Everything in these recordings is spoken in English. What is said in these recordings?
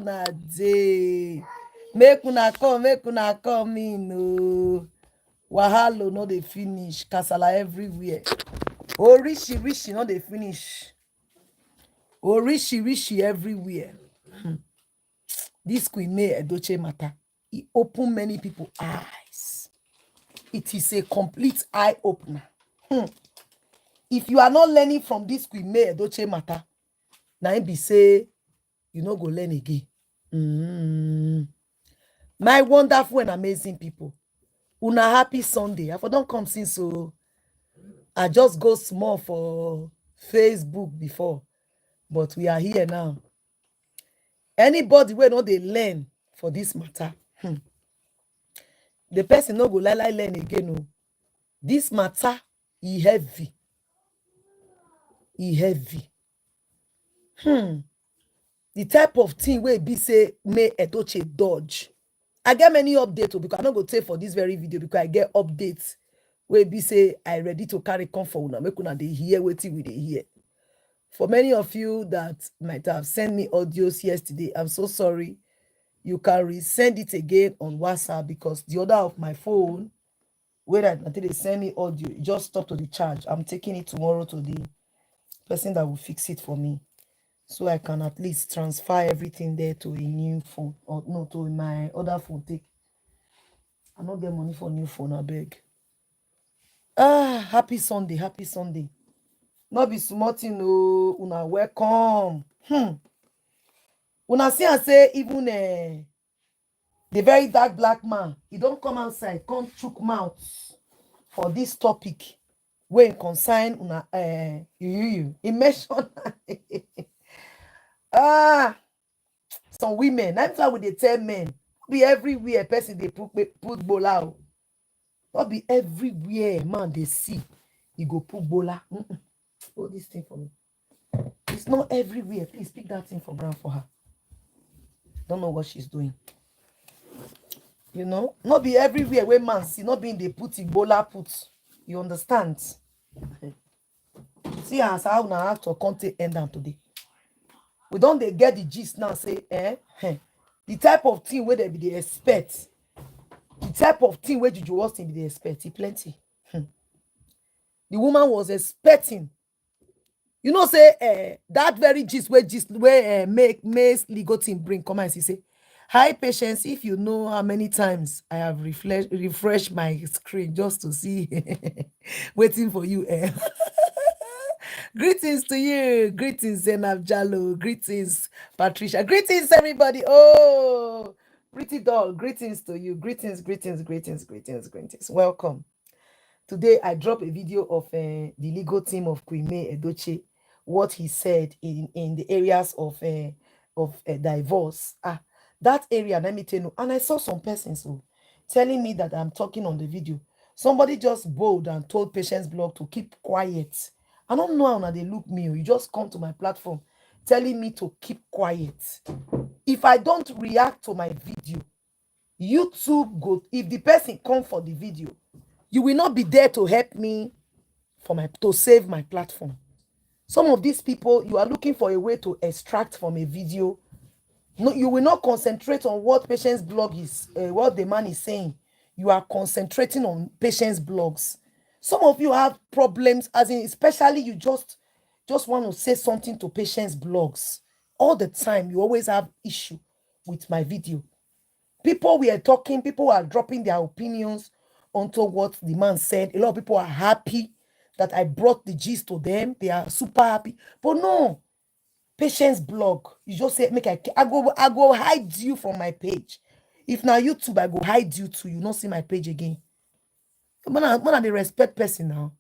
na day. Make una come in. No. Wahalo no dey finish. Kasala everywhere. Rishi no dey finish. Rishi everywhere. This Queen Edochie matter. It opened many people's eyes. It is a complete eye opener. If you are not learning from this Queen Edochie matter, now it be say you no go learn again. My wonderful and amazing people, una happy Sunday. I for don't come since so I just go small for Facebook before, but we are here now. Anybody wey no dey learn for this matter, the person no go learn again. No, this matter e heavy. The type of thing wey be say may Edochie dodge. I get many updates because I no go take for this very video because I get updates where be say I ready to carry comfort una make una dey hear wetin we dey hear. For many of you that might have sent me audios yesterday, I'm so sorry. You can resend it again on WhatsApp because the other of my phone, where until they send me audio, it just stopped to the charge. I'm taking it tomorrow to the person that will fix it for me, so I can at least transfer everything there to a new phone, or no, to my other phone. I don't get money for new phone, I beg. Happy Sunday. Not be smarting, no. Una welcome. Una see and say even the very dark black man, he don't come outside, come chook mouth for this topic. When concern una you. He mentioned some women. That's why we they tell men, be everywhere person they put bola. Not be everywhere man they see, you go put bola. Hold this thing for me. It's not everywhere. Please pick that thing for ground for her. Don't know what she's doing. You know, not be everywhere where man see, not being they put Ebola put. You understand? See as how now have to content end down today. We don't they get the gist now, say, the type of thing where they be they expect. The type of thing where Judy Austin be they expect, plenty. The woman was expecting. You know, say that very gist where make legal team bring come and say, hi Patience, if you know how many times I have refreshed my screen just to see waiting for you. Greetings to you. Greetings, Zenab Jalo. Greetings, Patricia. Greetings, everybody. Oh, pretty doll. Greetings to you. Greetings. Welcome. Today, I drop a video of the legal team of Queen Edochie, what he said in the areas of divorce. That area, let me tell you, and I saw some persons telling me that I'm talking on the video. Somebody just bold and told Patience Blog to keep quiet. I don't know how they look me. You just come to my platform telling me to keep quiet. If I don't react to my video, YouTube go. If the person come for the video, you will not be there to help me to save my platform. Some of these people, you are looking for a way to extract from a video. No, you will not concentrate on what Patience Blog is, what the man is saying. You are concentrating on Patience blogs. Some of you have problems, as in, especially you just want to say something to Patience blogs. All the time, you always have issue with my video. People we are talking, people are dropping their opinions onto what the man said. A lot of people are happy that I brought the gist to them. They are super happy. But no, Patience blog, you just say, I go hide you from my page. If now YouTube, I go hide you too. You not see my page again. When they respect person now.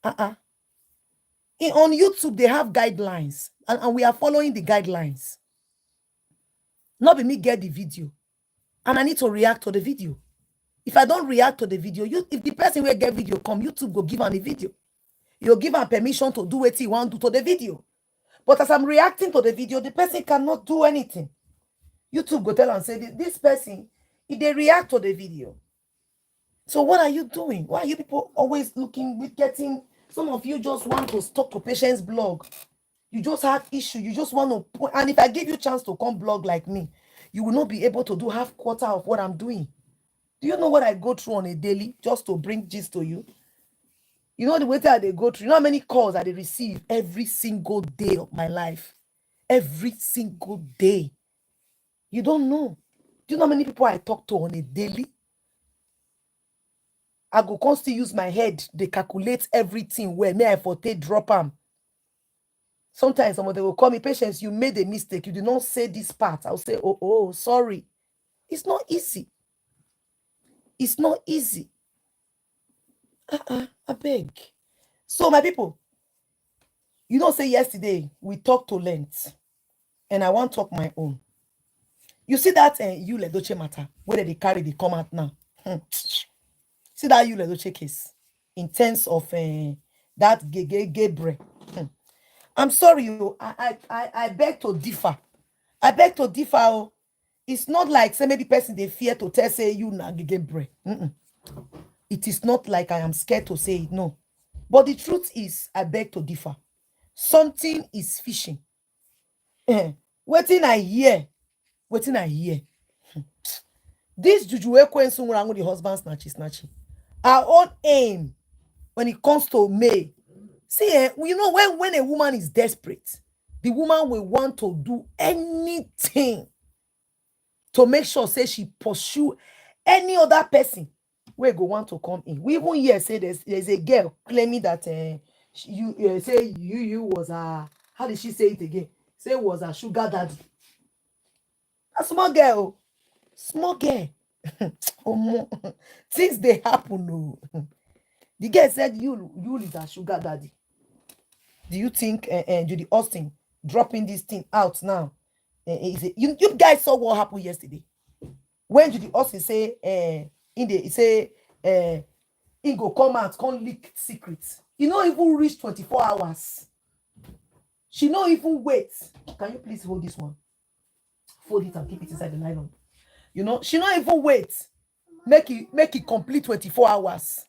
On YouTube, they have guidelines. And we are following the guidelines. Not be me get the video. And I need to react to the video. If I don't react to the video, if the person will get video come, YouTube go give him the video. You'll give him permission to do what he want to do to the video. But as I'm reacting to the video, the person cannot do anything. YouTube go tell and say, this person, if they react to the video. So what are you doing? Why are you people always looking with getting? Some of you just want to talk to Patience blog. You just have issue. You just want to point. And if I give you a chance to come blog like me, you will not be able to do half quarter of what I'm doing. Do you know what I go through on a daily just to bring gist to you? You know the way that they go through. You know how many calls that they receive every single day of my life? Every single day. You don't know. Do you know how many people I talk to on a daily? I go constantly use my head. They calculate everything where may I for take drop them. Sometimes someone will call me, patience, you made a mistake. You did not say this part. I'll say, oh, sorry. It's not easy. It's not easy. I beg. So my people, you know, say yesterday we talked to length, and I want to talk my own. You see that Yul Edochie matter, where they carry the come out now. See that Yul Edochie case in terms of that gay. I'm sorry, I beg to differ. I beg to differ. Oh. It's not like say maybe person they fear to tell say you na gay bre. It is not like I am scared to say it, no. But the truth is, I beg to differ. Something is fishing. Waiting I hear. This Juju Ekwensu the husband snatchy. Our own aim when it comes to May. See, you know, when a woman is desperate, the woman will want to do anything to make sure, say, she pursue any other person where go want to come in. We even hear say there's a girl claiming that you was a, how did she say it again? Say was a sugar daddy. A small girl. Things they happen. No. The girl said you is a sugar daddy. Do you think Judy Austin dropping this thing out now? You guys saw what happened yesterday when Judy Austin say he go come out, can't leak secrets. He not even reach 24 hours. She not even wait. Can you please hold this one? Fold it and keep it inside the nylon. You know, she not even wait. Make it complete 24 hours.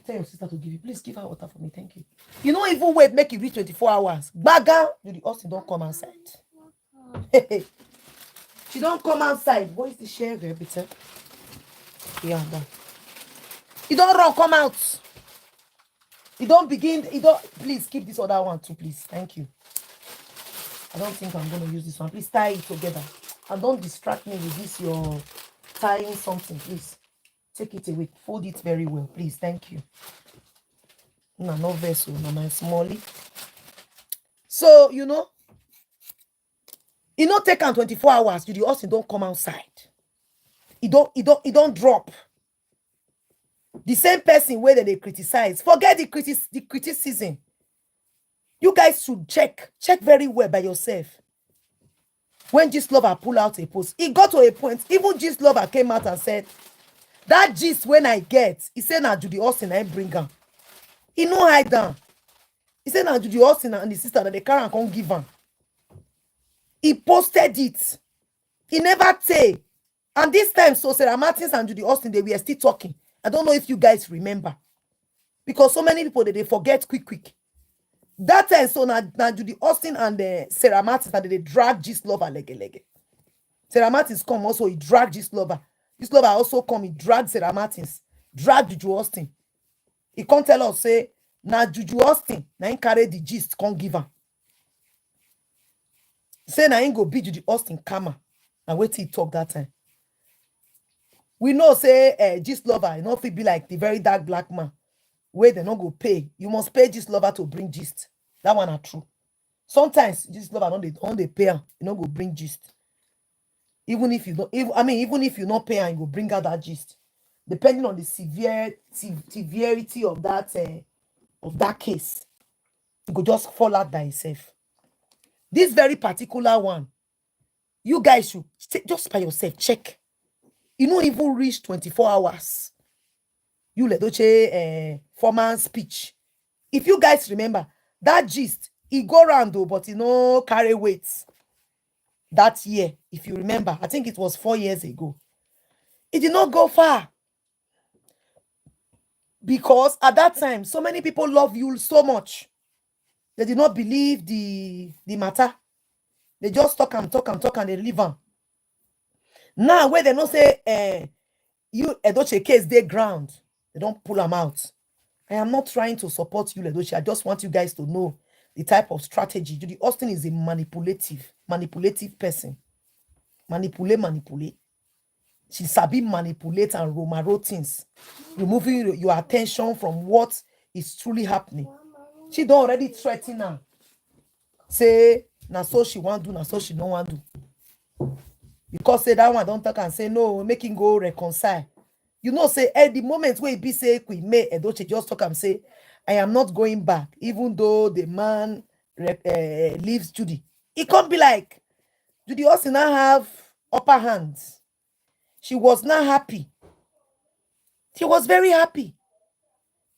Tell your sister to give you. Please give her water for me. Thank you. You don't even wait. Make it reach 24 hours. Baga, Judy Austin don't come outside. She don't come outside. What is the share there, bitte? Yeah, that. You don't run. Come out. You don't begin. You don't. Please keep this other one too, please. Thank you. I don't think I'm going to use this one. Please tie it together. And don't distract me with this. You're tying something, please. Take it away. Fold it very well, please. Thank you. No vessel, no my smallie. So, you know, take on 24 hours. Judy Austin don't come outside. It don't drop. The same person where they criticize. Forget the criticism. You guys should check very well by yourself. When Gistlover pull out a post, it got to a point. Even Gistlover came out and said, that gist when I get, he said now Judy Austin I bring her. He no hide down. He said now Judy Austin and the sister that they can't give her. He posted it. He never say. And this time, so Sarah Martins and Judy Austin, they were still talking. I don't know if you guys remember. Because so many people, they forget quick. That time, so now Judy Austin and Sarah Martins, and they drag Gistlover lege. Sarah Martins come also, he drag Gistlover. Gistlover also come, he drag Sarah Martins. Drag Juju Austin. He can't tell us, say, now Juju Austin, now he carry the gist, can't give her. Say, now he go beat Judy Austin, karma. And wait till he talk that time. We know, say, Gistlover, you know, if it be like the very dark black man, where they not go pay. You must pay Gistlover to bring gist. That one are true. Sometimes Gistlover don't they pay her, you know, go bring gist. Even if you don't, even if you not pay her, you go bring out that gist. Depending on the severity of that case, it could just fall out by itself. This very particular one, you guys should just by yourself check. You don't even reach 24 hours. Yul Edochie formal speech. If you guys remember, that gist, he go around though, but carry weight. That year, if you remember, I think it was 4 years ago. It did not go far. Because at that time, so many people love Yul so much. They did not believe the matter. They just talk and they leave them. Now, where they don't say, Yul Edochie case they ground, they don't pull them out. I am not trying to support Yul Edochie. I just want you guys to know the type of strategy. Judy Austin is a manipulative person. Manipulate. She sabi manipulate and romaro things, removing your attention from what is truly happening. She don't already threaten her. Say, na so she want do, na so she don't want do. Because say that one don't talk and say no, make him go reconcile. You know, say at the moment where it be say Queen May Edochie just talk and say, I am not going back, even though the man leaves Judy. It can't be like Judy Austin now have upper hands. She was not happy. She was very happy,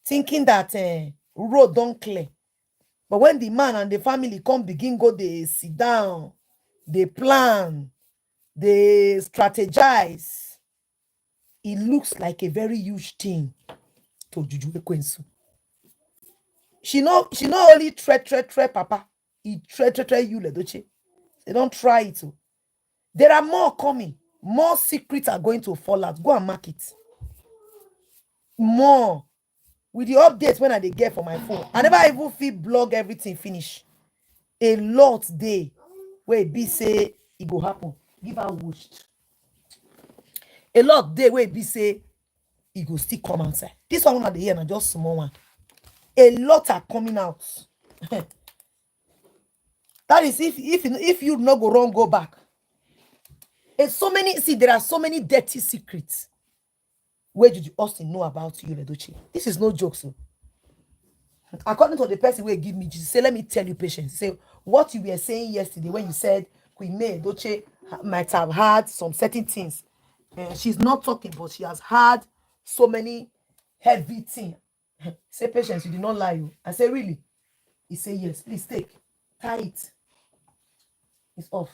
thinking that road don't clear. But when the man and the family come begin go, they sit down, they plan, they strategize. It looks like a very huge thing to Juju Ekwensu. She not only threat Papa, he threat Yul Edochie. They don't try it. There are more coming. More secrets are going to fall out. Go and mark it. More. With the updates when I they get for my phone. I never even feel blog everything finish. A lot day where it be say it go happen. Give her watched. A lot day where it be say it go still come outside. This one at the end, just small one. A lot are coming out. That is if you not go wrong, go back. It's so many, see, there are so many dirty secrets. Where did you Austin know about Yul Edochie? This is no joke, so. According to the person who give me, Jesus say, let me tell you, patience. Say what you were saying yesterday when you said Queen May Edochie might have had some certain things. She's not talking, but she has had so many heavy things. Say, patience, you did not lie. You. I say, really? He say, yes, please take. Tie it. It's off.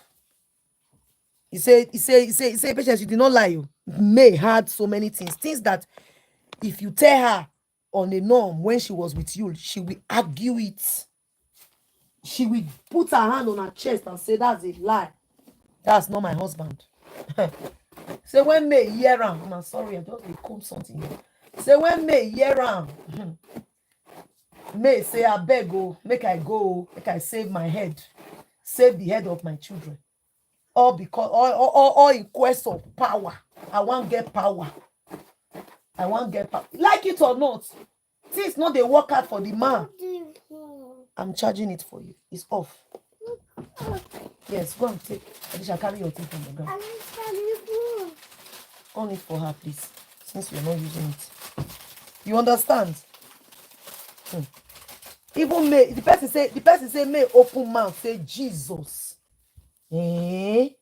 He say, patience, you did not lie. You. May had so many things that if you tell her on a norm when she was with you, she will argue it. She will put her hand on her chest and say, that's a lie. That's not my husband. Say when May hear am, I'm sorry, I just become something. Say when May hear am, May say, I beg go, make I save my head, save the head of my children. All because all in quest of power. I want get power. I want get power. Like it or not, things not they work out for the man. I'm charging it for you. It's off. Yes, go and take. I shall carry your thing from the ground. On it for her, please. Since you're not using it. You understand? Even May, the person say May open mouth, say Jesus. He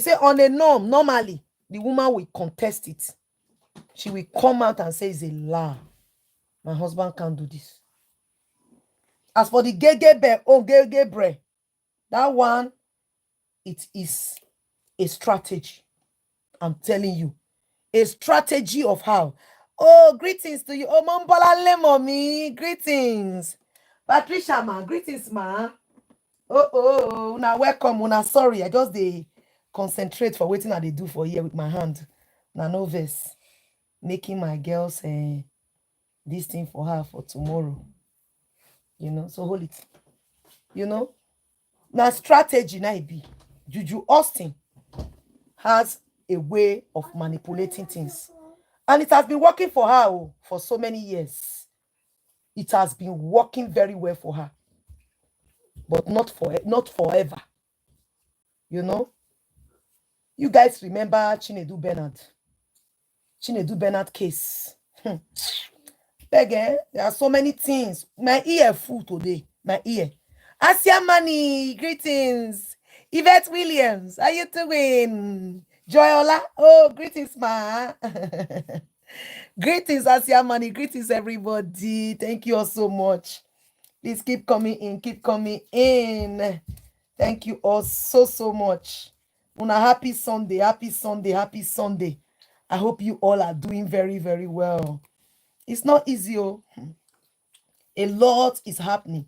say on a norm, normally, the woman will contest it. She will come out and say it's a lie. My husband can't do this. As for the gege bre, that one, it is a strategy. I'm telling you. A strategy of how. Oh, greetings to you. Oh, Mombola mommy. Greetings. Patricia, ma. Greetings, ma. Oh, now welcome. Now sorry. I just they concentrate for waiting that they do for here with my hand. Now no verse. Making my girls this thing for her for tomorrow. You know, so hold it. You know, now strategy now it be. Juju Austin has a way of manipulating things. And it has been working for her for so many years. It has been working very well for her. But not forever. You know? You guys remember Chinedu Bernard case. There are so many things. My ear full today. My ear. Asia Money, greetings. Yvette Williams, how you doing? Joyola, oh, greetings, ma. Greetings, Asia Money. Greetings, everybody. Thank you all so much. Please keep coming in. Thank you all so much. Una happy Sunday. I hope you all are doing very, very well. It's not easy. A lot is happening.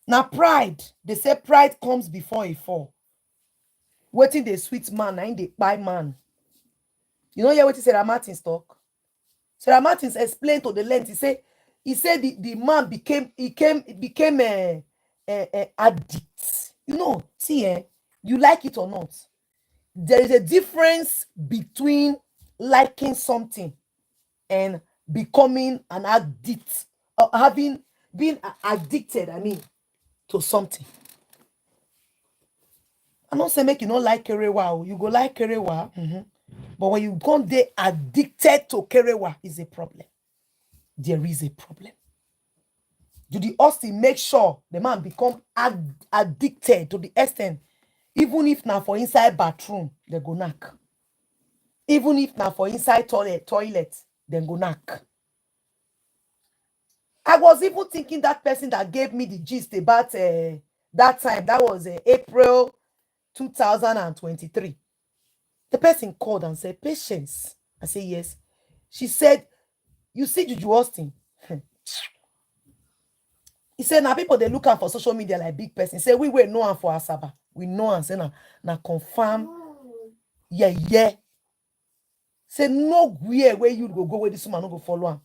Now, pride, they say pride comes before a fall. Waiting the sweet man, and the buy man. You know, what Sarah Martins talk? Sarah Martins explained to the length. He said the man became a addict. You know, see, you like it or not, there is a difference between liking something and becoming an addict, or being addicted, to something. I'm not saying make you not like kerewa, you go like kerewa, but when you go there addicted to kerewa, is a problem. There is a problem. Judy Austin make sure the man become addicted to the extent, even if now for inside bathroom, they go knock. Even if now for inside toilet, then go knock. I was even thinking that person that gave me the gist about that time, that was April 2023. The person called and said, Patience. I said, yes. She said, you see Judy Austin? He said, now people, they look out for social media like big person. He said, we were known for Asaba. We know and say, now confirm. Yeah. Say, no where you go where this woman no go follow him.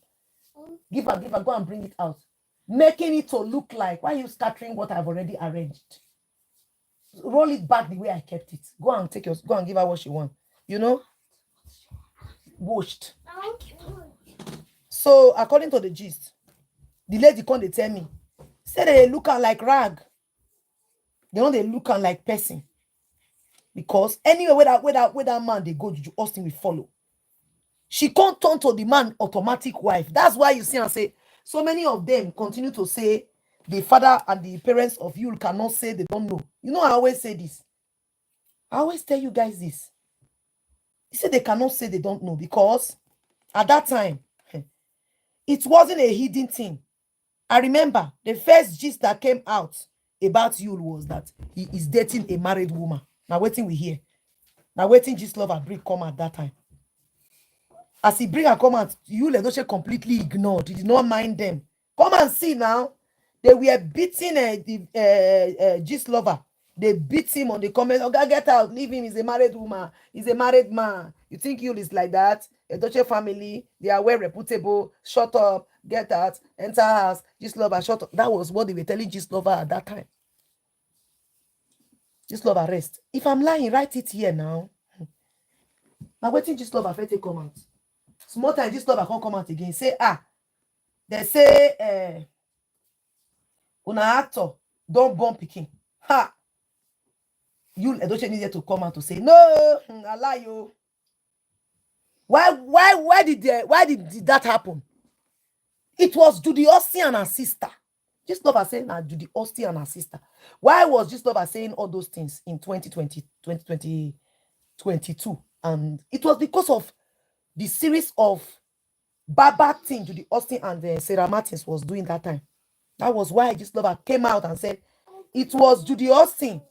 Give her, go and bring it out. Making it to look like, why are you scattering what I've already arranged? Roll it back the way I kept it. Go and give her what she wants. You know? Washed. So, according to the gist, the lady come, they tell me, say they look like rag. They know they look like person. Because anywhere where that man they go, Judy Austin will follow. She can't turn to the man automatic wife. That's why you see and say, so many of them continue to say the father and the parents of Yul cannot say they don't know. You know, I always say this. I always tell you guys this. He said they cannot say they don't know because at that time, it wasn't a hidden thing. I remember the first gist that came out about Yul was that he is dating a married woman. Now waiting we hear. Now waiting Gistlover bring come at that time. As he bring a comment, Yul Edochie completely ignored. He did not mind them. Come and see now. They were beating Gistlover. They beat him on the comment. Okay, get out. Leave him. He's a married woman. He's a married man. You think Yul is like that? Edochie family, they are well reputable. Shut up. Get out. Enter house. Gistlover, shut up. That was what they were telling Gistlover at that time. Gistlover, rest. If I'm lying, write it here now. Now waiting Gistlover for take comment. Small time Gistlover can't come out again. Say, they say, una actor don't born pikin. Ha! Yul Edochie needed to come out to say, no, I lie you. Why did that happen? It was Judy Austin and her sister. Gistlover saying that Judy Austin and her sister. Why was Gistlover saying all those things in 2022? And it was because of the series of bad things Judy Austin and Sarah Martins was doing that time. That was why Gistlover came out and said it was Judy Austin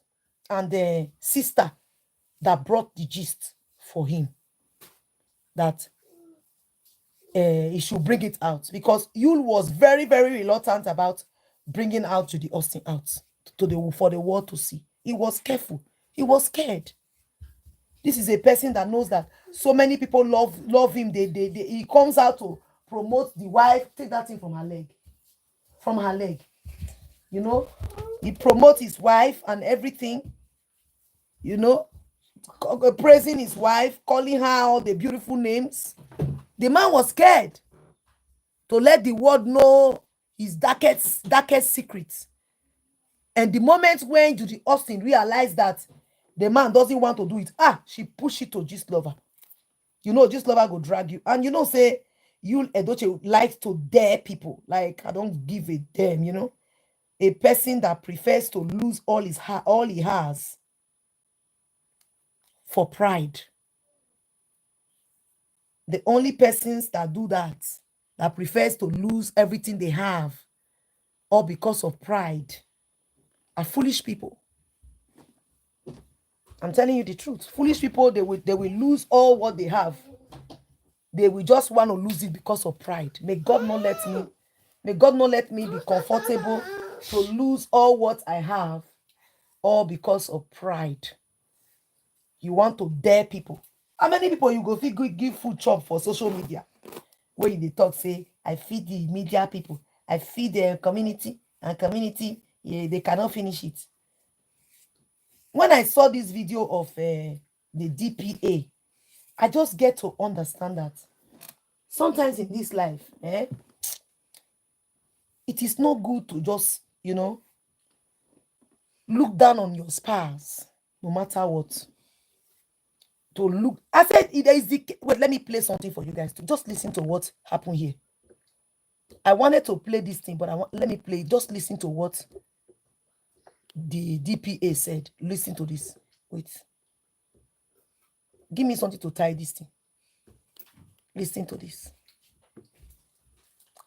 and the sister that brought the gist for him. That he should bring it out. Because Yul was very, very reluctant about bringing out Judy Austin out for the world to see. He was careful. He was scared. This is a person that knows that so many people love him. He comes out to promote the wife. Take that thing from her leg. From her leg. You know? He promotes his wife and everything. You know? Praising his wife. Calling her all the beautiful names. The man was scared to let the world know his darkest secrets. And the moment when Judy Austin realized that the man doesn't want to do it, she pushed it to Gistlover. You know, Gistlover go drag you. And you know, say, Yul Edochie likes to dare people. Like, I don't give a damn, you know. A person that prefers to lose all he has for pride. The only persons that do that prefers to lose everything they have, all because of pride, are foolish people. I'm telling you the truth. Foolish people, they will lose all what they have. They will just want to lose it because of pride. May God not let me May God not let me be comfortable to lose all what I have, all because of pride. You want to dare people. How many people you go give food chop for social media? Where they talk, say, I feed the media people, I feed the community, and community, yeah, they cannot finish it. When I saw this video of the DPA, I just get to understand that sometimes in this life, it is not good to just, look down on your spouse, no matter what. To look, I said, there is the, wait, let me play something for you guys to just listen to what happened here. I wanted to play this thing, but let me play. Just listen to what the DPA said. Listen to this. Wait. Give me something to tie this thing. Listen to this.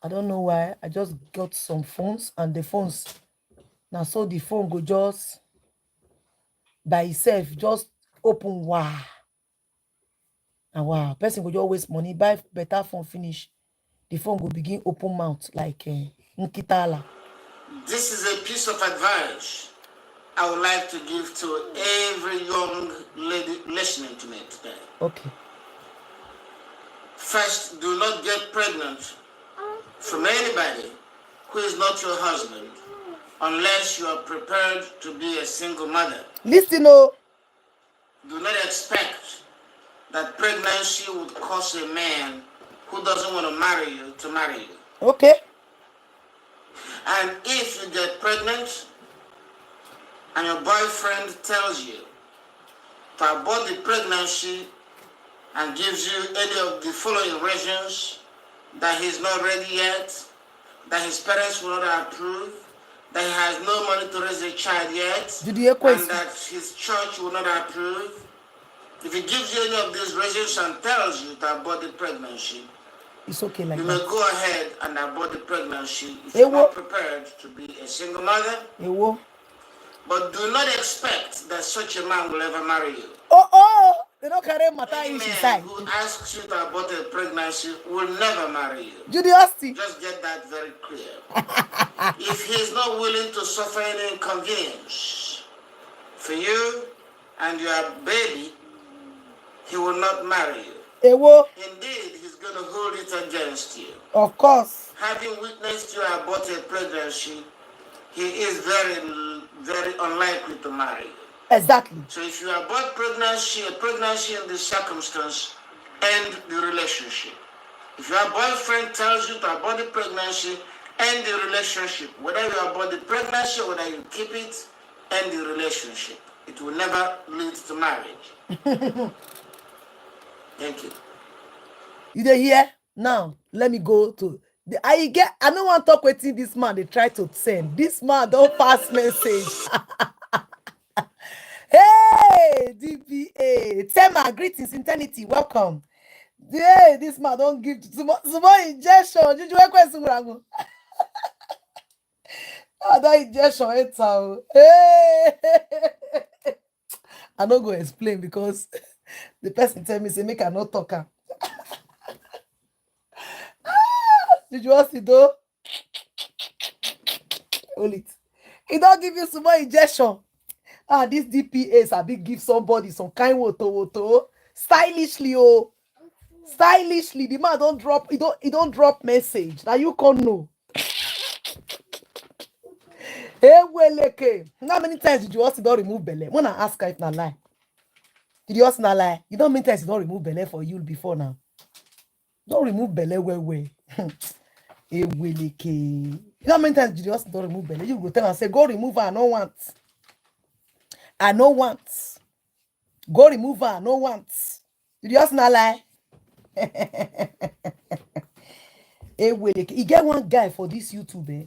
I don't know why. I just got some phones, and the phones, now so the phone go just by itself, just open. Wow. And wow, person go just waste money, buy better phone, finish. The phone will begin open mouth like Nkitala. This is a piece of advice I would like to give to every young lady listening to me today. Okay. First, do not get pregnant from anybody who is not your husband unless you are prepared to be a single mother. Listen, oh. Do not expect that pregnancy would cause a man who doesn't want to marry you. Okay. And if you get pregnant and your boyfriend tells you to abort the pregnancy and gives you any of the following reasons, that he's not ready yet, that his parents will not approve, that he has no money to raise a child yet, and that his church will not approve, if he gives you any of these reasons and tells you to abort the pregnancy, it's okay like you that. may go ahead and abort the pregnancy if you're not prepared to be a single mother. But do not expect that such a man will ever marry you. They don't carry matter inside. Who asks you to abort a pregnancy will never marry you. Judy Austin. Just get that very clear. If he is not willing to suffer any inconvenience for you and your baby, he will not marry you. Indeed, he's going to hold it against you. Of course. Having witnessed you abort a pregnancy, he is very, very unlikely to marry you. Exactly. So if you abort a pregnancy in this circumstance, end the relationship. If your boyfriend tells you to abort the pregnancy, end the relationship. Whether you abort the pregnancy or whether you keep it, end the relationship. It will never lead to marriage. Thank you. You dey hear? Now, let me go to I don't want to talk with this man. They try to send. This man don't pass message. Hey, DPA. Tema, greetings, Eternity. Welcome. Hey, this man don't give small injection. Juju, that injection, it's how. Hey. I don't go explain because the person tell me, say, make I not talk. Did you ask it though? Hold it. He don't give you small injection. This DPAs I big give somebody some kind woto stylishly, oh. Stylishly. The man don't drop, he don't drop message. Now you can't know. Hey, well, okay. How many times did you also don't remove belly? When I ask her if not lie. Did you also not lie? You don't many times you don't remove belly for you before now. Don't remove belly way. Hey, well, okay. You know how many times did you also don't remove belly? You go tell and say, go remove her, I no want. I no want. Go remove her, I no want. Did you also not lie? Hey, well, okay. You get one guy for this YouTube, eh?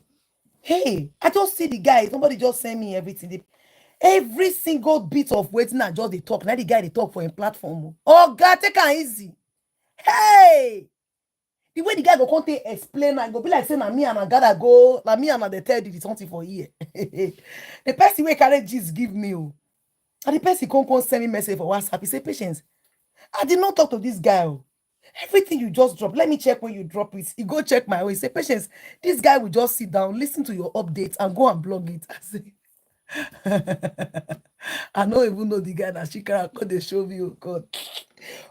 Hey, I just see the guy. Somebody just send me everything. Every single bit of waiting I just they talk. Now the guy they talk for a platform. Oh God, take it easy. Hey, the way the guy go come explain, I go be like saying, "Na me and I gotta go. Na me and I they tell you something for here." The person wey carry gist give me, oh, and the person come send me message for WhatsApp. He say, "Patience, I did not talk to this guy. Oh. Everything you just drop, let me check when you drop it. You go check my way. Say, Patience, this guy will just sit down, listen to your updates, and go and blog it. I say, I don't even know the guy that she can they show me. Oh God.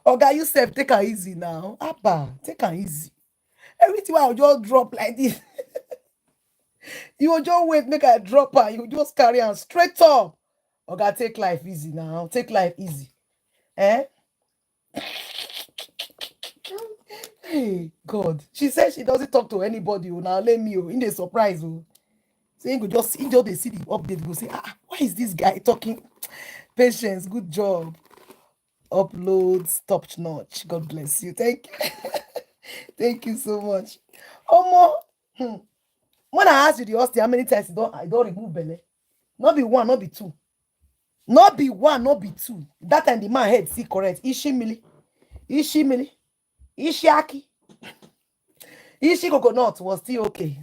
Okay, you said take her easy now. Abba, take her easy. Everything I will just drop like this. You will just wait, make her drop her. You just carry her straight up. Okay, take life easy now. Take life easy. Eh? Hey, God. She said she doesn't talk to anybody. Oh, now let me. Oh, in the surprise. Oh. So you go just they see the update. Go say, why is this guy talking? Patience, good job. Uploads, top notch. God bless you. Thank you. Thank you so much. Omo. When I asked you the Austin, how many times I don't remove belly? Not be one, not be two. Not be one, not be two. That time the man head see correct. Ishimili. Ishiaki. Ishi coconut was still okay.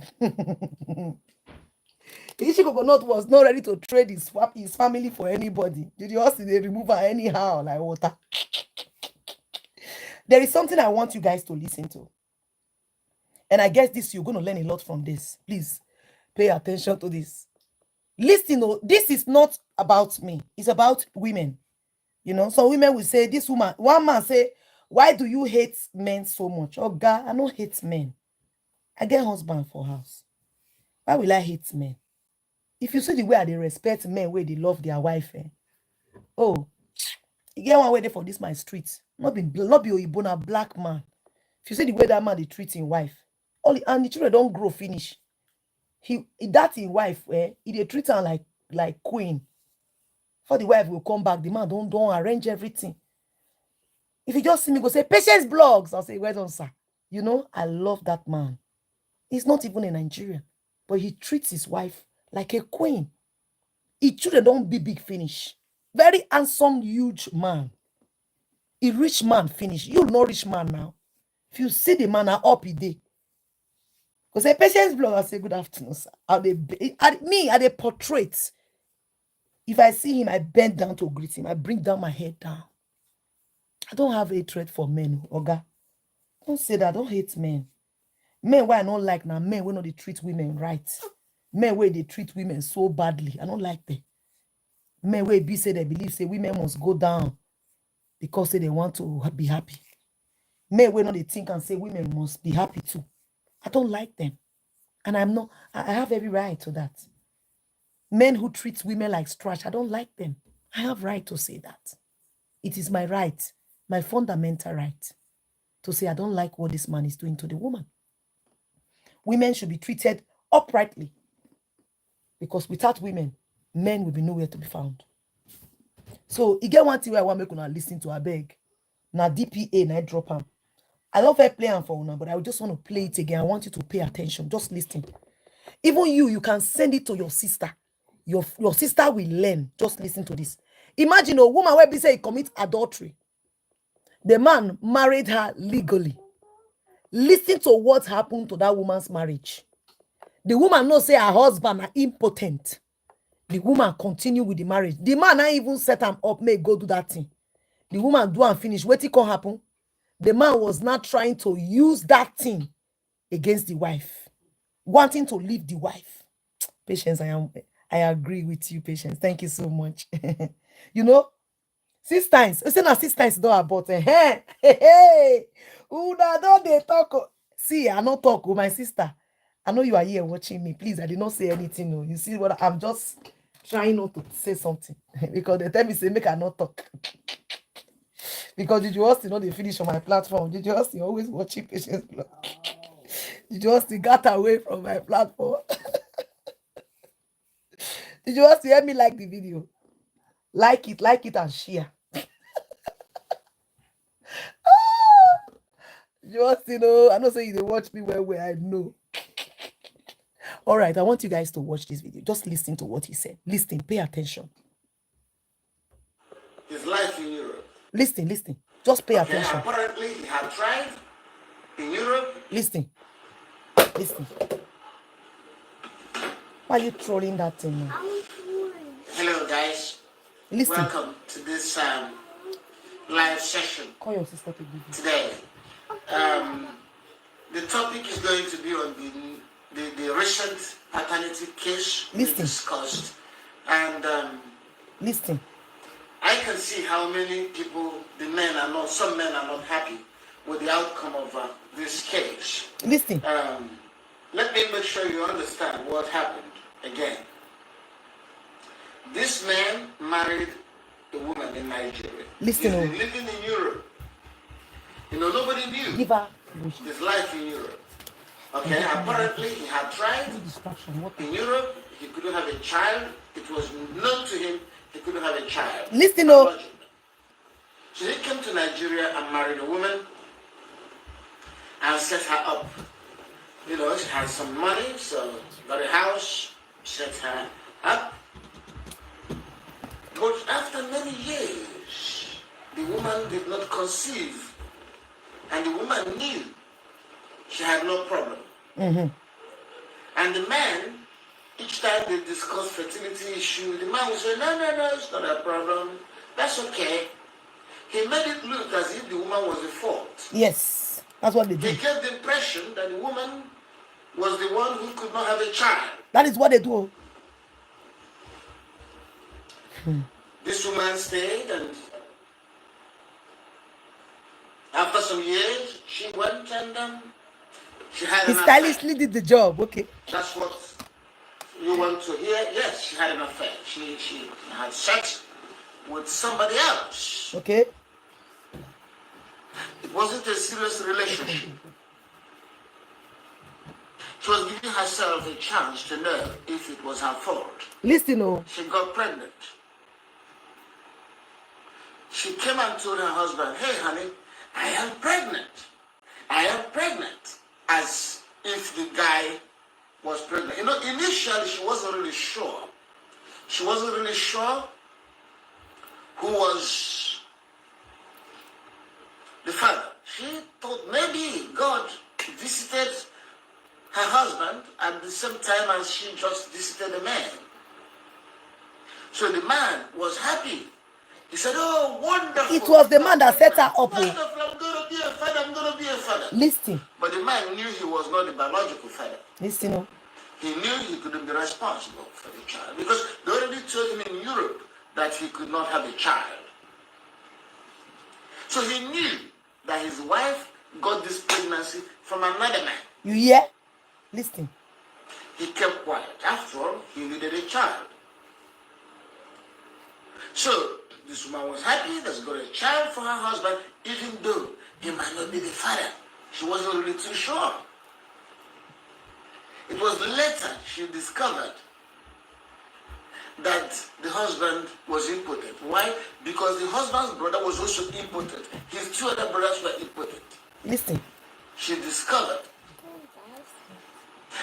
Ishi coconut was not ready to trade his family for anybody. Did you also they remove her anyhow like water? There is something I want you guys to listen to. And I guess you're going to learn a lot from this. Please pay attention to this. Listen, this is not about me. It's about women. You know, some women will say, this woman, one man say, why do you hate men so much? Oh God, I don't hate men. I get husband for house. Why will I hate men? If you see the way they respect men, where they love their wife, oh, you get one way there for this my street. Not be Oibona black man. If you see the way that man they treat his wife, and the children don't grow finish. That his wife, he they treat her like queen. For the wife will come back, the man don't arrange everything. If you just see me go say Patience blogs, I'll say, well done, sir. You know, I love that man. He's not even a Nigerian, but he treats his wife like a queen. His children don't be big finish. Very handsome, huge man. A rich man finish. You're not rich man now. If you see the man up a day, go say Patience blog, I'll say good afternoon, sir. At the portrait. If I see him, I bend down to greet him. I bring down my head down. I don't have hatred for men, Oga. Don't say that. Don't hate men. Men why I don't like now, men when they treat women right. Men where they treat women so badly. I don't like them. Men where be say they believe say women must go down because they want to be happy. Men where they think and say women must be happy too. I don't like them. And I have every right to that. Men who treat women like trash, I don't like them. I have right to say that. It is my right, my fundamental right, to say I don't like what this man is doing to the woman. Women should be treated uprightly, because without women, men will be nowhere to be found. So, you get one thing where I want to make una listen to, I beg. Now, DPA, now drop him. I love her play for una, but I just want to play it again. I want you to pay attention. Just listen. Even you can send it to your sister. Your sister will learn. Just listen to this. Imagine a woman where be say he commits adultery. The man married her legally. Listen to what happened to that woman's marriage. The woman knows say her husband are impotent. The woman continue with the marriage. The man not even set him up, may go do that thing. The woman do and finish. What can happen? The man was not trying to use that thing against the wife, wanting to leave the wife. Patience, I agree with you, Patience. Thank you so much. You know, 6 times. It's not 6 times don't about hey. Una don't they talk? See, I not talk with my sister. I know you are here watching me. Please, I did not say anything. No. You see what I'm just trying not to say something. Because they tell me say make I not talk. Because Judy Austin they finish on my platform. Judy Austin always watching Patience blog. Judy Austin got away from my platform. Judy Austin help me like the video. Like it and share. Judy Austin, I know say you watch me where I know. All right, I want you guys to watch this video. Just listen to what he said. Listen, pay attention. His life in Europe. Listen. Just pay attention. Apparently, he had tried in Europe. Listen. Why are you trolling that thing now? Hello, guys. Listen. Welcome to this live session. Call your sister to give you. Today, The topic is going to be on the recent paternity case we discussed. And Listen. I can see how many people, some men are not happy with the outcome of this case. Listen. Let me make sure you understand what happened again. This man married a woman in Nigeria. Listen. He's been living in Europe. Nobody knew his life in Europe. Okay, apparently he had tried in Europe. He couldn't have a child. It was known to him he couldn't have a child. Listen. So he came to Nigeria and married a woman and set her up. She had some money, so got a house, set her up. But after many years, the woman did not conceive. And the woman knew she had no problem. And the man, each time they discussed fertility issue, the man would say, no, it's not a problem. That's okay. He made it look as if the woman was the fault. Yes, that's what they do. He gave the impression that the woman was the one who could not have a child. That is what they do. This woman stayed, and after some years, she went and she had an affair. He stylishly did the job, okay. That's what you want to hear? Yes, she had an affair. She had sex with somebody else. Okay. It wasn't a serious relationship. She was giving herself a chance to know if it was her fault. Listen. She got pregnant. She came and told her husband, hey, honey, I am pregnant. I am pregnant. As if the guy was pregnant. Initially, she wasn't really sure. She wasn't really sure who was the father. She thought maybe God visited her husband at the same time as she just visited the man. So the man was happy. He said, oh, wonderful. It was the man that set her up. Wonderful, I'm going to be a father, I'm going to be a father. Listen. But the man knew he was not the biological father. Listen. He knew he couldn't be responsible for the child because they already told him in Europe that he could not have a child. So he knew that his wife got this pregnancy from another man. You hear? Listen. He kept quiet. After all, he needed a child. So this woman was happy that she got a child for her husband, even though he might not be the father. She wasn't really too sure. It was later she discovered that the husband was impotent. Why? Because the husband's brother was also impotent. His two other brothers were impotent. Listen. She discovered.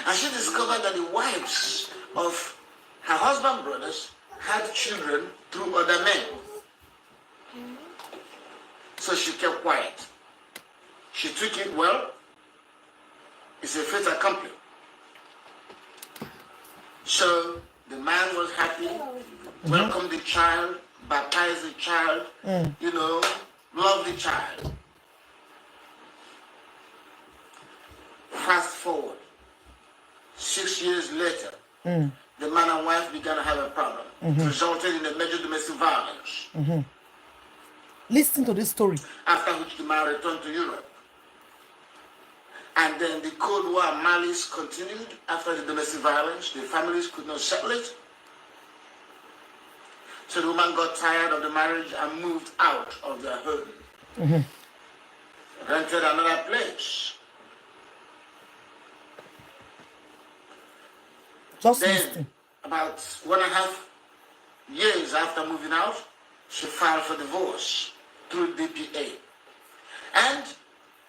And she discovered that the wives of her husband's brothers had children through other men. So she kept quiet. She took it well. It's a fait accompli. So the man was happy, welcomed the child, baptized the child, loved the child. Fast forward, 6 years later, the man and wife began to have a problem, resulting in a major domestic violence. Listen to this story. After which the man returned to Europe. And then the Cold War malice continued after the domestic violence. The families could not settle it. So the woman got tired of the marriage and moved out of their home. Rented another place. Just Then, listen. about 1.5 years after moving out, she filed for divorce through DPA. And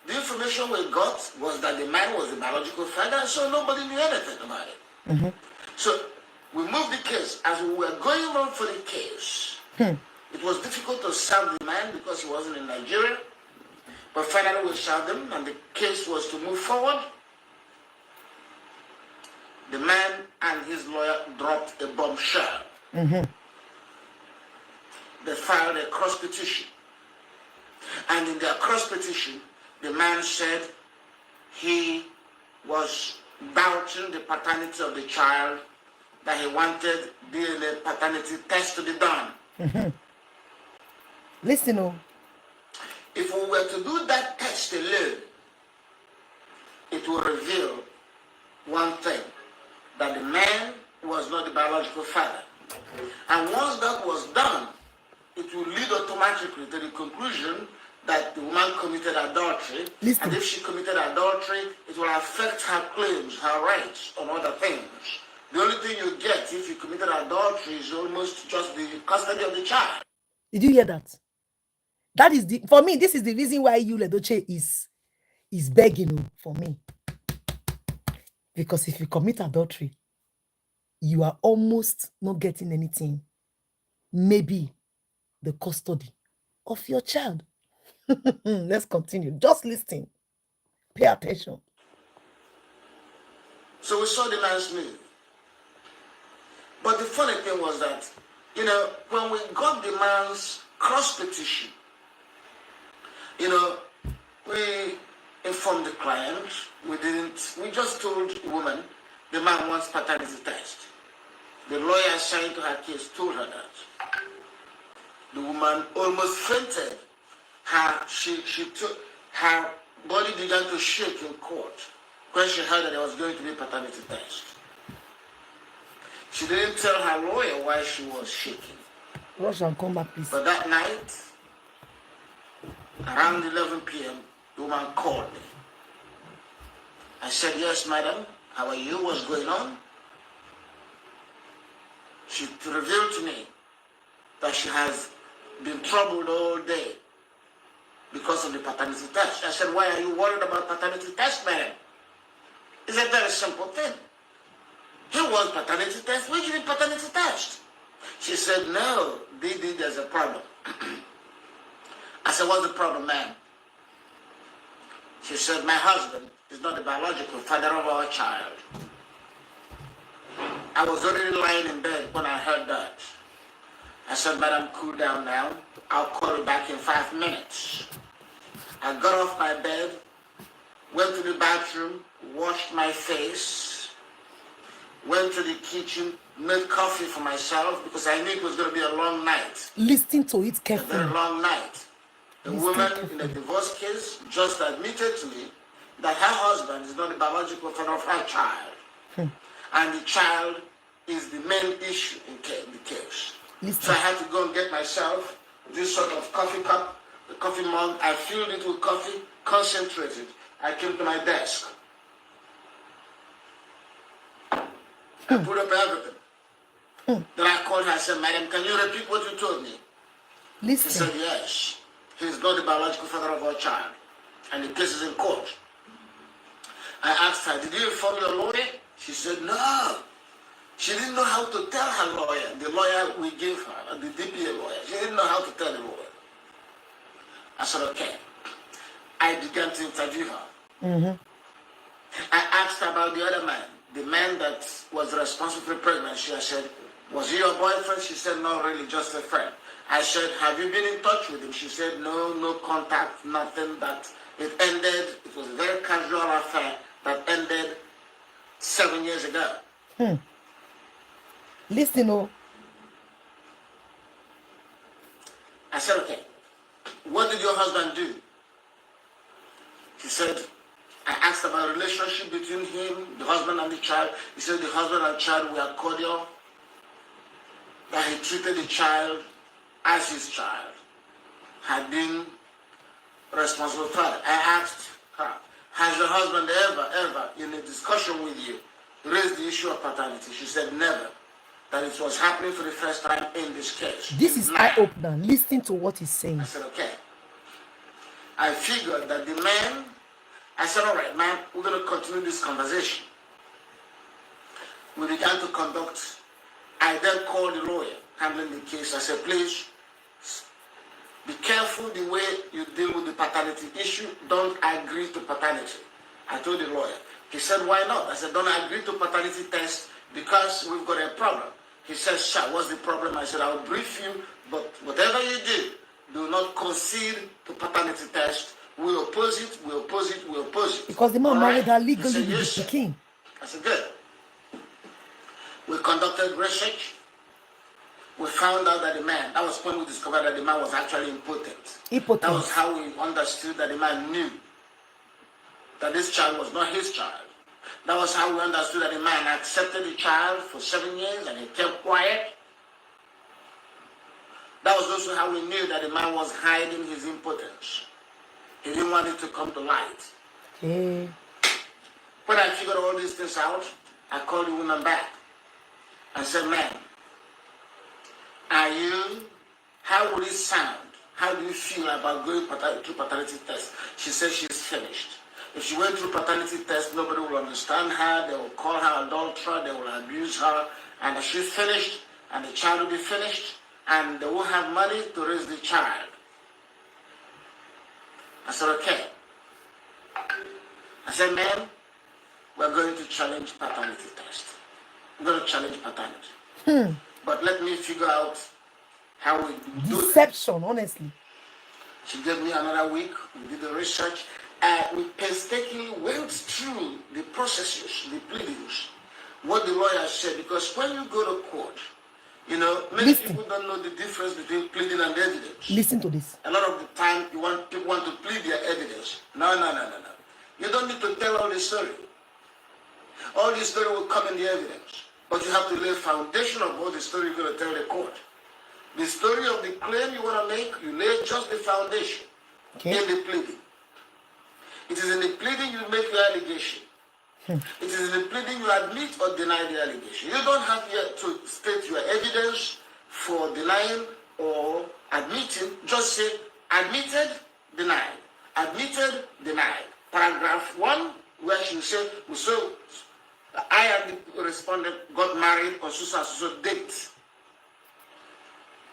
the information we got was that the man was the biological father, so nobody knew anything about it. So we moved the case. As we were going on for the case, it was difficult to serve the man because he wasn't in Nigeria. But finally we served him, and the case was to move forward. The man and his lawyer dropped a bombshell. They filed a cross petition. And in their cross petition, the man said he was doubting the paternity of the child, that he wanted DNA paternity test to be done. Listen, oh. If we were to do that test alone, it will reveal one thing, that the man was not the biological father. And once that was done, it will lead automatically to the conclusion that the woman committed adultery. Listen. And if she committed adultery, it will affect her claims, her rights on other things. The only thing you get if you committed adultery is almost just the custody of the child. Did you hear that? That is the, for me, this is the reason why Yul Edochie is begging for me. Because if you commit adultery, you are almost not getting anything. Maybe the custody of your child. Let's continue. Just listen. Pay attention. So we saw the man's move. But the funny thing was that, you know, when we got the man's cross petition, you know, we informed the client. We just told the woman the man wants paternity test. The lawyer assigned to her case told her that. The woman almost fainted. Her body began to shake in court when she heard that there was going to be a paternity test. She didn't tell her lawyer why she was shaking. Rush and come back, please. But that night, around 11 p.m., the woman called me. I said, yes, madam, how are you? What's going on? She revealed to me that she has been troubled all day because of the paternity test. I said, why are you worried about paternity test, madam? It's a very simple thing. He wants paternity test. Where do you need paternity test? She said, no, Didi, there's a problem. I said, what's the problem, ma'am? She said, my husband is not the biological father of our child. I was already lying in bed when I heard that. I said, madam, cool down now. I'll call you back in 5 minutes. I got off my bed, went to the bathroom, washed my face, went to the kitchen, made coffee for myself because I knew it was going to be a long night. Listen to it carefully. A very long night. The woman in the divorce case just admitted to me that her husband is not the biological father of her child. And the child is the main issue in the case. Listen. So I had to go and get myself this sort of coffee cup, the coffee mug. I filled it with coffee, concentrated. I came to my desk. I put up everything. Then I called her and said, madam, can you repeat what you told me? Listen. She said, yes. He's not the biological father of our child. And the case is in court. I asked her, did you inform your lawyer? She said, no. She didn't know how to tell her lawyer, the lawyer we gave her, the DPA lawyer. She didn't know how to tell the lawyer. I said, okay. I began to interview her. I asked her about the other man, the man that was responsible for pregnancy. I said, was he your boyfriend? She said, no, really, just a friend. I said, have you been in touch with him? She said, no contact, nothing. That it ended. It was a very casual affair that ended 7 years ago. Listen, oh. I said, okay, what did your husband do? He said, I asked about the relationship between him, the husband and the child. He said the husband and child were cordial, that he treated the child as his child, had been responsible father. I asked her, has your husband ever, in a discussion with you, raised the issue of paternity? She said never, that it was happening for the first time in this case. This is eye-opener. Listen to what he's saying. I said, okay. I figured that the man, I said, all right, man, we're going to continue this conversation. We began to conduct. I then called the lawyer handling the case. I said, please, be careful the way you deal with the paternity issue. Don't agree to paternity. I told the lawyer. He said, why not? I said, don't agree to paternity test because we've got a problem. He said, sir, what's the problem? I said, I'll brief you, but whatever you do not concede to paternity test. We oppose it, we oppose it, we oppose it. Because the man married her legally with the yes, king. I said, good. We conducted research. We found out that the man, that was when we discovered that the man was actually impotent. That was how we understood that the man knew that this child was not his child. That was how we understood that the man accepted the child for 7 years and he kept quiet. That was also how we knew that the man was hiding his impotence. He didn't want it to come to light. Okay. When I figured all these things out, I called the woman back and said, ma'am, how would it sound? How do you feel about going through paternity test? She said she's finished. If she went through paternity test, nobody will understand her. They will call her adulterer. They will abuse her. And she's finished, and the child will be finished, and they won't have money to raise the child. I said, okay. I said, ma'am, we're going to challenge paternity test. We're going to challenge paternity. But let me figure out how we do it. Deception, honestly. She gave me another week. We did the research. We painstakingly went through the processes, the pleadings, what the lawyer said. Because when you go to court, many people don't know the difference between pleading and evidence. Listen to this. A lot of the time, people want to plead their evidence. No. You don't need to tell all the story. All the story will come in the evidence. But you have to lay a foundation of what the story you're going to tell the court. The story of the claim you want to make, you lay just the foundation in the pleading. It is in the pleading you make your allegation. It is in the pleading you admit or deny the allegation. You don't have yet to state your evidence for denying or admitting. Just say admitted, denied. Admitted, denied. Paragraph 1, where she said, so I and the respondent got married on so date.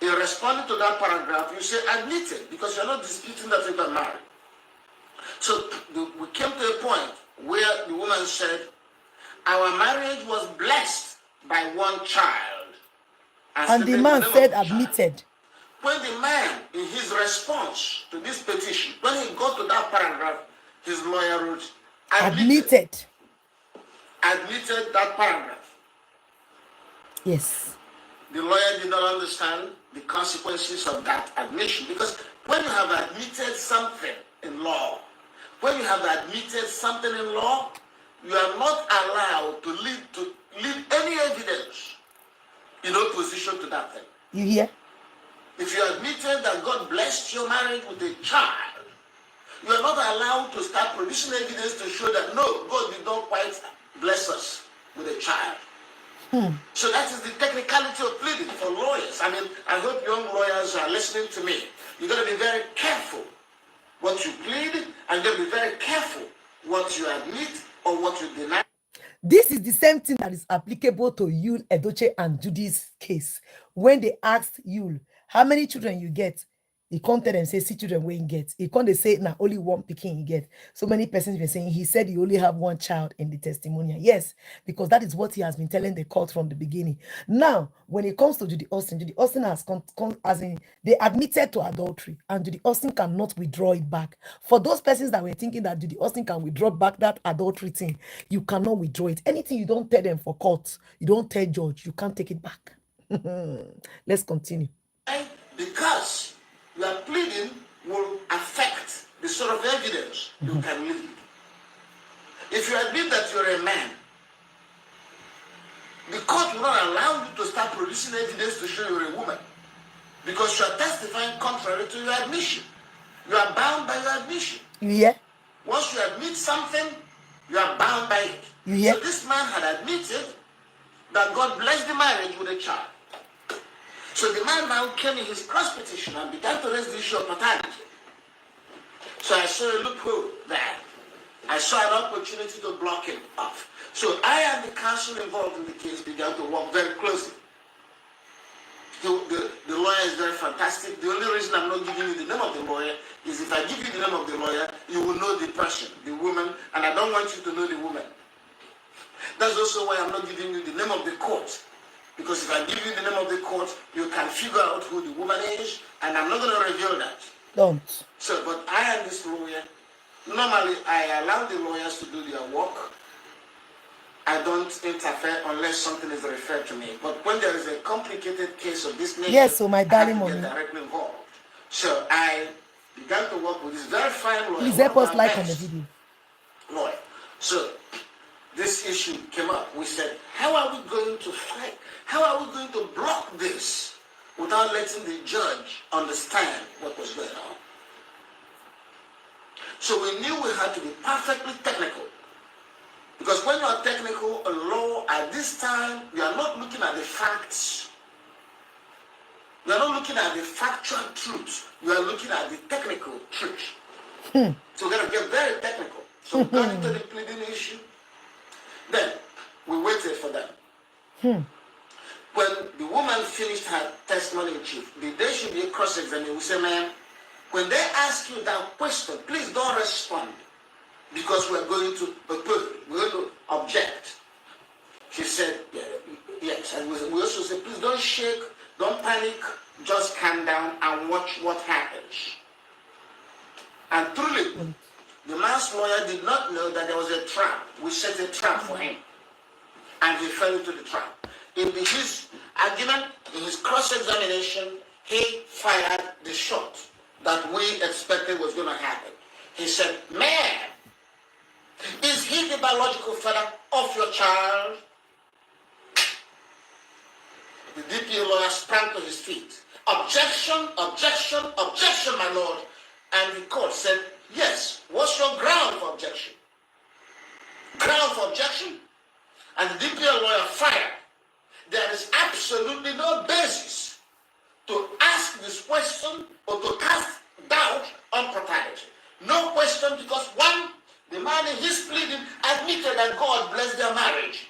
In responding to that paragraph, you say admitted, because you're not disputing that you got married. So we came to a point where the woman said, our marriage was blessed by one child. And the man said admitted. When the man, in his response to this petition, when he got to that paragraph, his lawyer wrote, admitted that paragraph. Yes. The lawyer did not understand the consequences of that admission, because when you have admitted something in law, when you have admitted something in law, you are not allowed to leave any evidence in opposition to that thing. You hear? If you admitted that God blessed your marriage with a child, you are not allowed to start producing evidence to show that no, God did not quite bless us with a child. So that is the technicality of pleading for lawyers. I mean, I hope young lawyers are listening to me. You're going to be very careful what you plead, and you're going to be very careful what you admit or what you deny. This is the same thing that is applicable to Yul Edochie and Judy's case. When they asked Yul, how many children you get? He come tell them, say, see children where he get. He come, they say, now only one picking he get. So many persons were saying, he said he only have one child in the testimonial. Yes, because that is what he has been telling the court from the beginning. Now, when it comes to Judy Austin has as in, they admitted to adultery, and Judy Austin cannot withdraw it back. For those persons that were thinking that Judy Austin can withdraw back that adultery thing, you cannot withdraw it. Anything you don't tell them for court, you don't tell judge, you can't take it back. Let's continue. Because your pleading will affect the sort of evidence you can lead. If you admit that you're a man, the court will not allow you to start producing evidence to show you're a woman, because you are testifying contrary to your admission. You are bound by your admission. Yeah. Once you admit something, you are bound by it. Yeah. So this man had admitted that God blessed the marriage with a child. So the man now came in his cross petition and began to raise the issue of paternity. So I saw a loophole there. I saw an opportunity to block him off. So I and the counsel involved in the case began to work very closely. The lawyer is very fantastic. The only reason I'm not giving you the name of the lawyer is if I give you the name of the lawyer, you will know the person, the woman, and I don't want you to know the woman. That's also why I'm not giving you the name of the court. Because if I give you the name of the court, you can figure out who the woman is, and I'm not going to reveal that. Don't. So, but I and this lawyer Normally, I allow the lawyers to do their work. I don't interfere unless something is referred to me. But when there is a complicated case of this nature, Yes, so my darling I have to mommy. get directly involved. So I began to work with this very fine lawyer. Please help us like on the video. Lawyer. So this issue came up. We said, how are we going to fight? How are we going to block this without letting the judge understand what was going on? So we knew we had to be perfectly technical. Because when you are technical in law, at this time, you are not looking at the facts. You are not looking at the factual truth. You are looking at the technical truth. So we're going to get very technical. So we got into the pleading issue. Then we waited for them. When the woman finished her testimony in chief, the day should be a cross-examination. We say, ma'am, when they ask you that question, please don't respond. Because we're going to oppose, we're going to object. She said, yes. And we also said, please don't shake, don't panic, just calm down and watch what happens. And truly, the man's lawyer did not know that there was a trap. We set a trap for him. And he fell into the trap. In his argument, in his cross-examination, he fired the shot that we expected was going to happen. He said, man, is he the biological father of your child? The DPA lawyer sprang to his feet. Objection, objection, objection, my lord. And the court said, yes. What's your ground for objection? Ground for objection? And the DPA lawyer fired. There is absolutely no basis to ask this question or to cast doubt on paternity. No question, because one, the man in his pleading admitted that God blessed their marriage.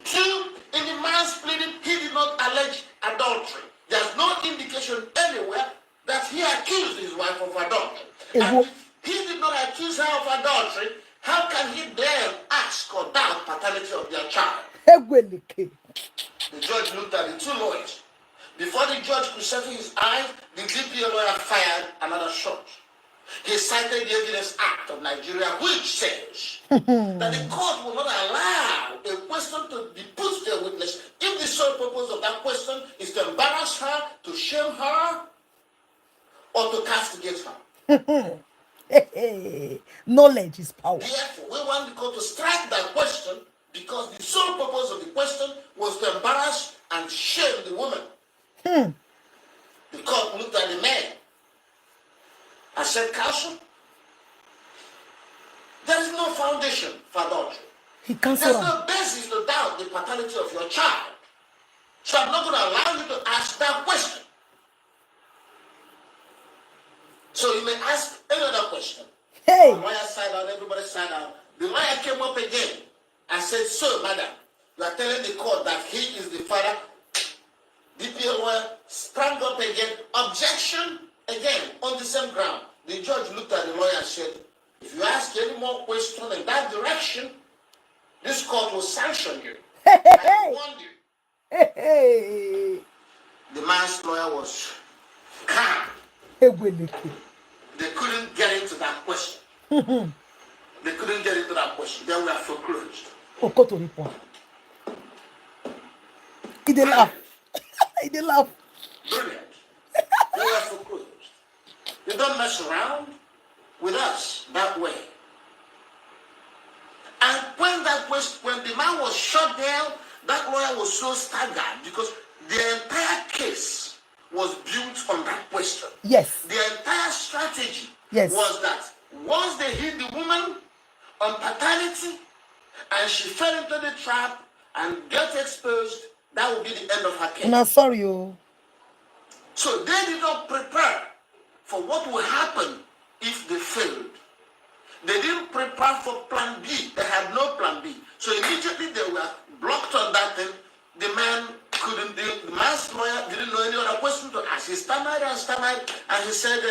Two, in the man's pleading, he did not allege adultery. There's no indication anywhere that he accused his wife of adultery. And if he did not accuse her of adultery, how can he then ask or doubt paternity of their child? The judge looked at the two lawyers. Before the judge could settle his eyes, the DPA lawyer fired another shot. He cited the Evidence Act of Nigeria, which says that the court will not allow a question to be put to a witness if the sole purpose of that question is to embarrass her, to shame her, or to cast against her. Knowledge is power. Therefore, we want the court to strike that question because the sole purpose of the question was to embarrass and shame the woman. The court looked at the man. I said, counsel, there is no foundation for adultery. There's no basis to doubt the paternity of your child. So I'm not going to allow you to ask that question. So you may ask another question. Hey. On lawyer side out, everybody side out. The lawyer came up again and said, so, madam, you are telling the court that he is the father. DPA lawyer sprang up again. Objection again on the same ground. The judge looked at the lawyer and said, if you ask any more questions in that direction, this court will sanction you. I warned you. The man's lawyer was calm. They couldn't get into that question. They couldn't get into that question. They were foreclosed. He did laugh. He did laugh. Brilliant. They were foreclosed. They don't mess around with us that way. And when the man was shut down, that lawyer was so staggered because the entire case was built on that question. Yes. The entire strategy was that once they hit the woman on paternity and she fell into the trap and got exposed, that would be the end of her case. No, sorry, you. So they did not prepare for what will happen if they failed. They didn't prepare for plan B. They had no plan B. So immediately they were blocked on that thing. The man couldn't, the man's lawyer didn't know any other question to ask. He stammered and he said,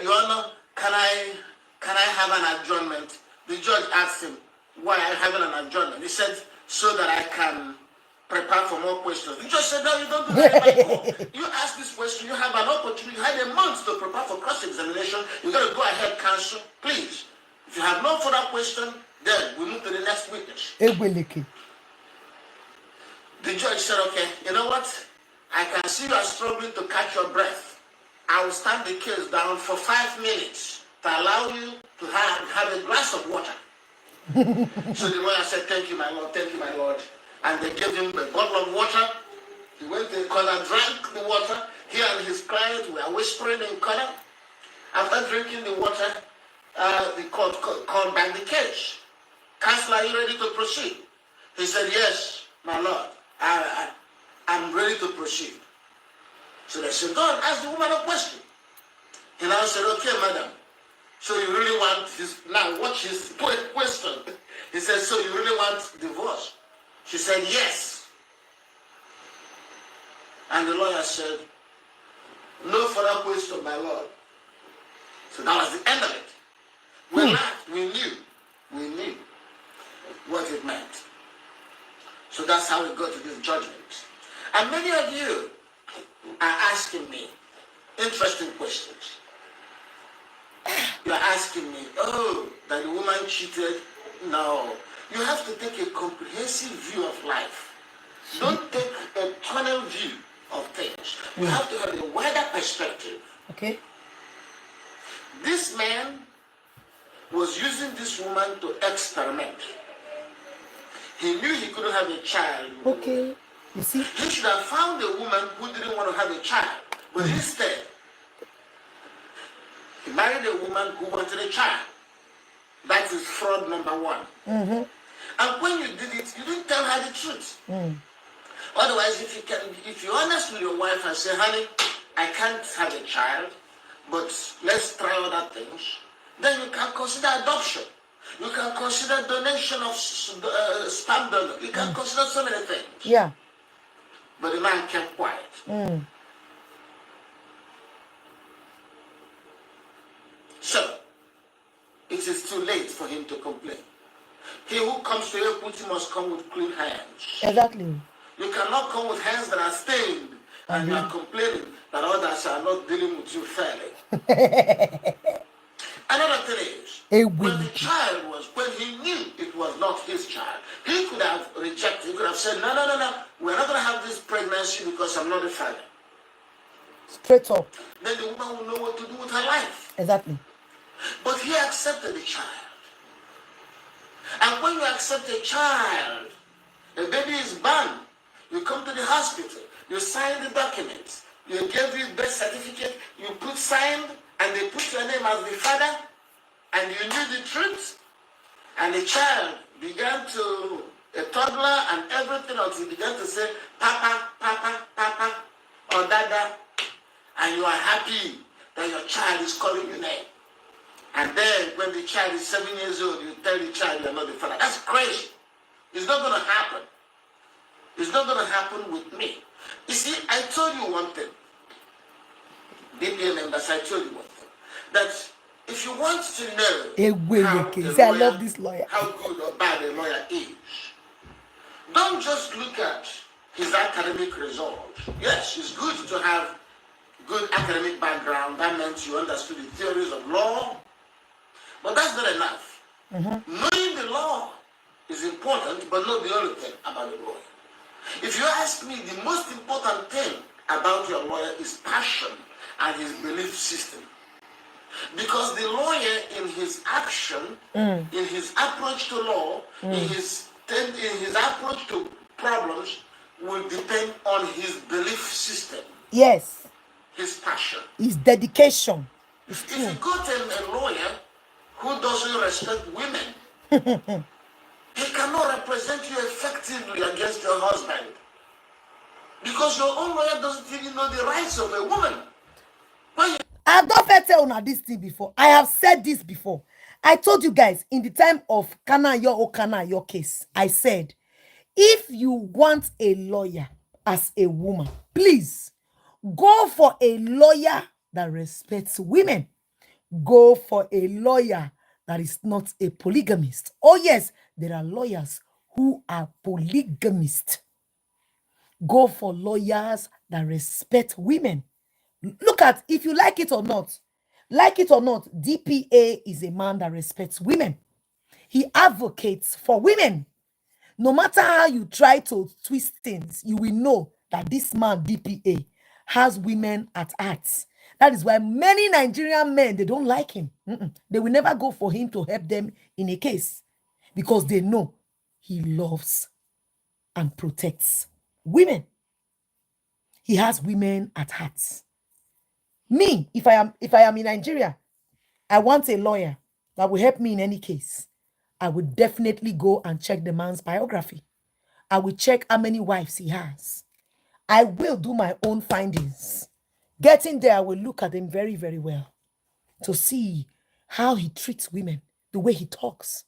Your Honor, can I have an adjournment? The judge asked him, why are you having an adjournment? He said, so that I can prepare for more questions. You just said, no, you don't do that in my court. You ask this question, you have an opportunity, you had a month to prepare for cross-examination. You got to go ahead, counsel. Please. If you have no further question, then we move to the next witness. The judge said, okay, you know what? I can see you are struggling to catch your breath. I will stand the case down for 5 minutes to allow you to have a glass of water. So the lawyer said, thank you, my lord, thank you, my lord. And they gave him a bottle of water. He went to the corner, drank the water. He and his client were whispering in corner. After drinking the water, the court called back the case. Counselor, are you ready to proceed? He said, yes, my lord. I'm ready to proceed. So they said, go and ask the woman a question. He now said, okay, madam. So you really want his, now watch his question. He said, so you really want divorce? She said, yes. And the lawyer said, no further question, my lord. So that was the end of it. We laughed, we knew what it meant. So that's how we got to this judgment. And many of you are asking me interesting questions. You're asking me, oh, that the woman cheated? No. You have to take a comprehensive view of life. Don't take a tunnel view of things. You have to have a wider perspective. Okay. This man was using this woman to experiment. He knew he couldn't have a child. Okay. You see? He should have found a woman who didn't want to have a child. But instead, he married a woman who wanted a child. That is fraud number one. And when you did it, you didn't tell her the truth. Otherwise, if you're honest with your wife and say, honey, I can't have a child, but let's try other things, then you can consider adoption. You can consider donation of sperm donor. You can consider so many things. Yeah. But the man kept quiet. So, it is too late for him to complain. He who comes to equity must come with clean hands. Exactly. You cannot come with hands that are stained and you are complaining that others are not dealing with you fairly. Another thing is, when the child when he knew it was not his child, he could have rejected, he could have said, no, we're not going to have this pregnancy because I'm not the father. Straight up. Then the woman will know what to do with her life. Exactly. But he accepted the child. And when you accept a child, the baby is born, you come to the hospital, you sign the documents, you give his birth certificate, you put signed, and they put your name as the father, and you knew the truth, and the child began to, a toddler and everything else, he began to say, Papa, Papa, Papa, or Dada, and you are happy that your child is calling your name. And then when the child is 7 years old, you tell the child you're not the father. That's crazy. It's not going to happen. It's not going to happen with me. You see, I told you one thing. DPA members, I told you one thing. That if you want to know I love this lawyer. how good or bad a lawyer is, don't just look at his academic results. Yes, it's good to have good academic background. That meant you understood the theories of law. But that's not enough. Knowing the law is important, but not the only thing about a lawyer. If you ask me, the most important thing about your lawyer is passion and his belief system. Because the lawyer, in his action, in his approach to law, in his approach to problems, will depend on his belief system. Yes. His passion. His dedication. If you go to a lawyer who doesn't respect women, he cannot represent you effectively against your husband. Because your own lawyer doesn't even know the rights of a woman. I have not tell you this thing before. I have said this before. I told you guys in the time of Kana case, I said, if you want a lawyer as a woman, please go for a lawyer that respects women. Go for a lawyer that is not a polygamist. Oh yes, there are lawyers who are polygamists. Go for lawyers that respect women. Look at, if you like it or not, DPA is a man that respects women. He advocates for women. No matter how you try to twist things, you will know that this man, DPA, has women at heart. That is why many Nigerian men, they don't like him. They will never go for him to help them in a case because they know he loves and protects women. He has women at heart. Me, if I am in Nigeria, I want a lawyer that will help me in any case. I would definitely go and check the man's biography. I will check how many wives he has. I will do my own findings. Getting there, I will look at him very, very well to see how he treats women, the way he talks.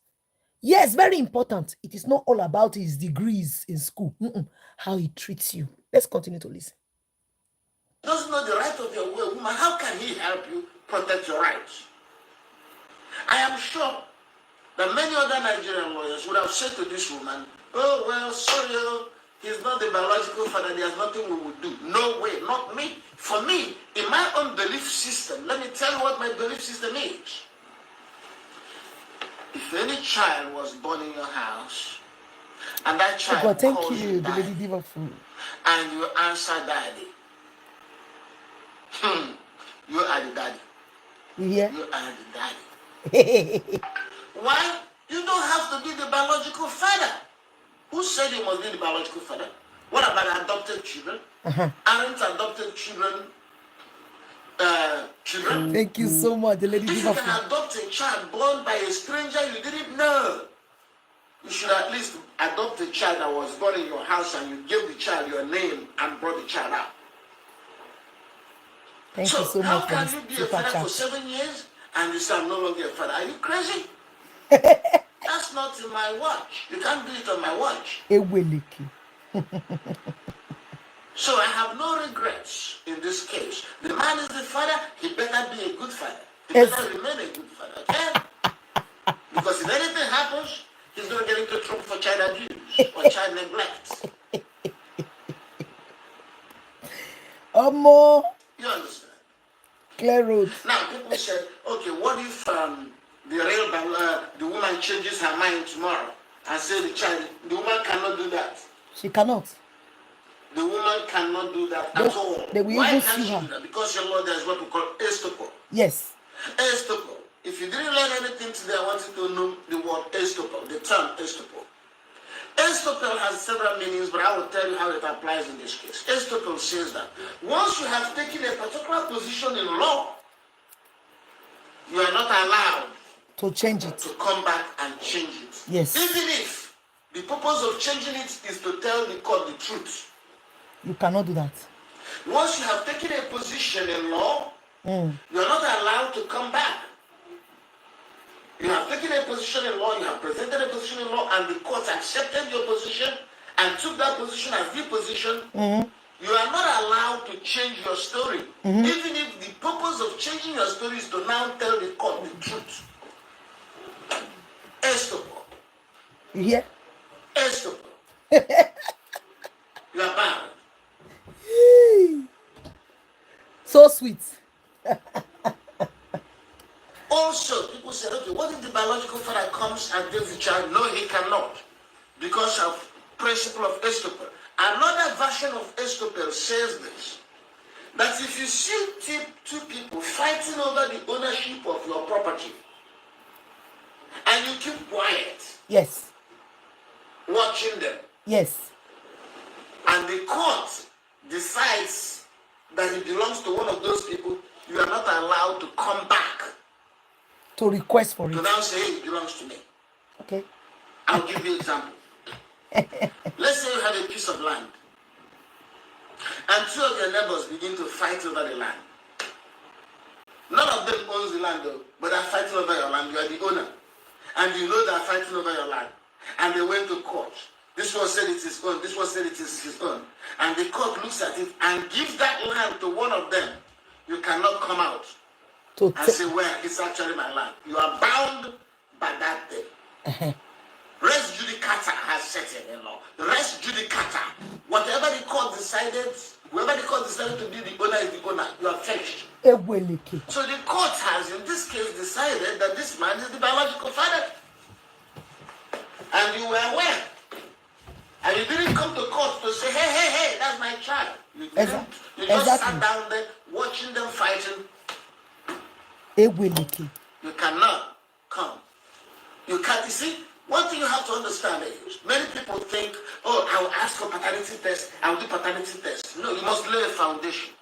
Yes, very important. It is not all about his degrees in school. How he treats you. Let's continue to listen. Doesn't know the right of your woman. How can he help you protect your rights? I am sure that many other Nigerian lawyers would have said to this woman, oh, well, sorry, he's not the biological father. There's nothing we would do. No way, not me. For me, in my own belief system, let me tell you what my belief system is. If any child was born in your house, and that child God, thank calls you, you the daddy, lady diva food, and you answer daddy, you are the daddy. Yeah. You are the daddy. Why? You don't have to be the biological father. Who said you must be the biological father? What about adopted children? Aren't adopted children children? Thank you so much, the lady If diva you food. can adopt a child born by a stranger you didn't know, you should at least adopt a child that was born in your house and you give the child your name and brought the child out. Thank you so how much can for you the be a super father chat. for 7 years and you say I'm no longer a father? Are you crazy? That's not in my watch. You can't do it on my watch. So I have no regrets in this case. The man is the father. He better be a good father. He better remain a good father. Okay? Because if anything happens, he's going to get into trouble for child abuse or child neglect. More. You understand? Clear road. Now, people said, okay, what if the woman changes her mind tomorrow and say the woman cannot do that? She cannot. The woman cannot do that at all. They will Why even can't sue she her. do that? Because your law, there's what we call Estoppel. Yes. Estoppel. If you didn't learn anything today, I want you to know the word Estoppel, the term Estoppel. Estoppel has several meanings, but I will tell you how it applies in this case. Estoppel says that once you have taken a particular position in law, you are not allowed to change it, to come back and change it. Yes. Even if the purpose of changing it is to tell the court the truth. You cannot do that. Once you have taken a position in law, you are not allowed to come back. You have taken a position in law, you have presented a position in law, and the court accepted your position and took that position as the position. You are not allowed to change your story, even if the purpose of changing your story is to now tell the court the truth. Estoppel. You hear? Estoppel. You are bound. So sweet. Also, people said, okay, what if the biological father comes and gives the child? No, he cannot, because of principle of Estoppel. Another version of Estoppel says this, that if you see two people fighting over the ownership of your property, and you keep quiet, yes, watching them, yes, and the court decides that it belongs to one of those people, you are not allowed to come back to request for it. To now say, hey, it belongs to me. Okay. I'll give you an example. Let's say you have a piece of land, and two of your neighbors begin to fight over the land. None of them owns the land though, but they're fighting over your land. You are the owner. And you know they're fighting over your land. And they went to court. This one said it is his own. This one said it is his own. And the court looks at it and gives that land to one of them. You cannot come out and say, well, it's actually my land. You are bound by that thing. Res judicata has set it in law. Res judicata. Whatever the court decided, whoever the court decided to be the owner is the owner. You are finished. So the court has, in this case, decided that this man is the biological father. And you were aware. And you didn't come to court to say, hey, that's my child. You didn't. You just sat down there watching them fighting. You cannot come. You can't. You see, one thing you have to understand is many people think, oh, I will ask for paternity test, I will do paternity test. No, you must lay a foundation.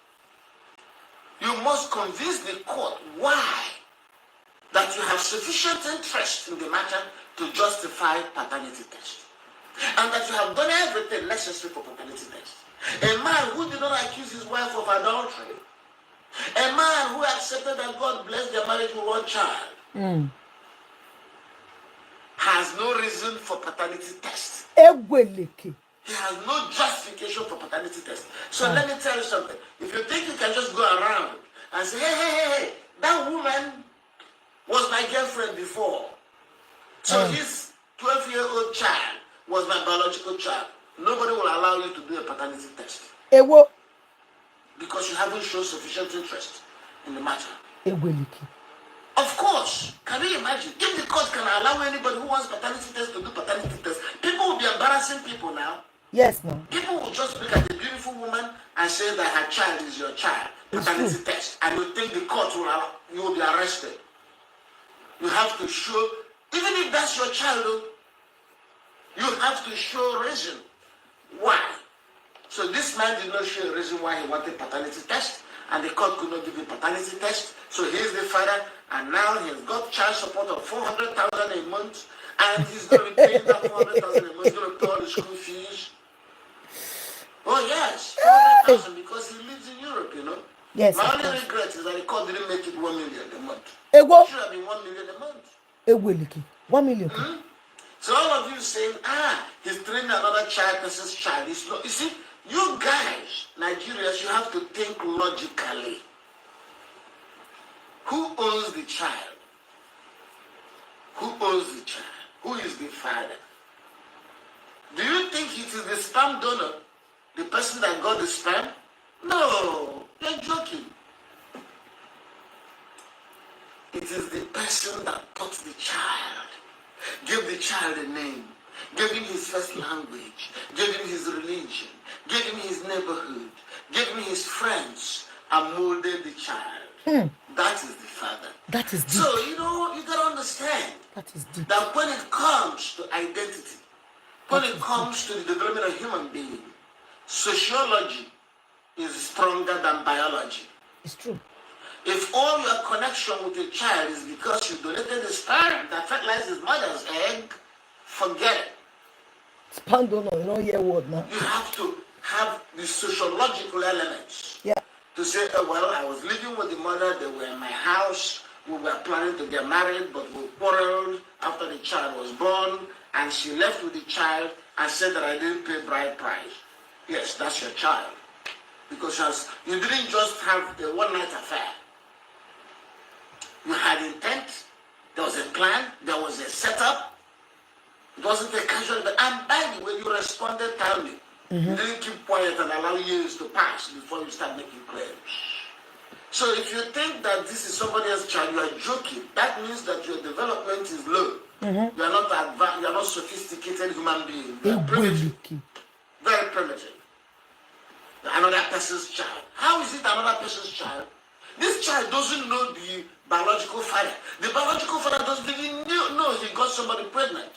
You must convince the court why that you have sufficient interest in the matter to justify paternity test. And that you have done everything necessary for paternity test. A man who did not accuse his wife of adultery, a man who accepted that God blessed their marriage with one child, has no reason for paternity test. He has no justification for paternity test. So let me tell you something. If you think you can just go around and say, hey, that woman was my girlfriend before. So his 12-year-old child was my biological child. Nobody will allow you to do a paternity test. Because you haven't shown sufficient interest in the matter. Of course, can you imagine? If the court can allow anybody who wants paternity test to do paternity test, people will be embarrassing people now. Yes, no. People will just look at the beautiful woman and say that her child is your child. Paternity test. And you think the court will allow, you will be arrested. You have to show, even if that's your child, you have to show a reason why. So this man did not show a reason why he wanted paternity test, and the court could not give him paternity test. So he's the father, and now he's got child support of 400,000 a month, and he's going to be paying that 400,000 a month. He's going to pay all the school fees. Oh yes, 400,000 because he lives in Europe, you know. Yes. My only regret is that the court didn't make it 1 million a month. It should have been 1 million a month. 1 million. So all of you saying, he's training another child versus child. It's not, you see, you guys, Nigerians, you have to think logically. Who owns the child? Who owns the child? Who is the father? Do you think it is the sperm donor, the person that got the sperm? No, you're joking. It is the person that taught the child, gave the child a name, gave him his first language, gave him his religion, gave him his neighborhood, gave him his friends, and molded the child. That is the father. That is deep. So, you got to understand that when it comes to identity, when it comes to the development of human being, sociology is stronger than biology. It's true. If all your connection with your child is because you donated the sperm that fertilized his mother's egg, forget it. Sperm donor, you don't hear word now. You have to have the sociological elements. Yeah. To say, well, I was living with the mother, they were in my house, we were planning to get married, but we quarreled after the child was born, and she left with the child and said that I didn't pay bride price. Yes, that's your child. Because you didn't just have a one-night affair. You had intent, there was a plan, there was a setup. It wasn't a casual, and by the way, you responded timely. You didn't keep quiet and allow years to pass before you start making claims. So if you think that this is somebody else's child, you are joking. That means that your development is low. You are not advanced, you are not sophisticated human being. You are primitive. Very primitive. Another person's child. How is it another person's child? This child doesn't know the biological father. The biological father doesn't even know he got somebody pregnant.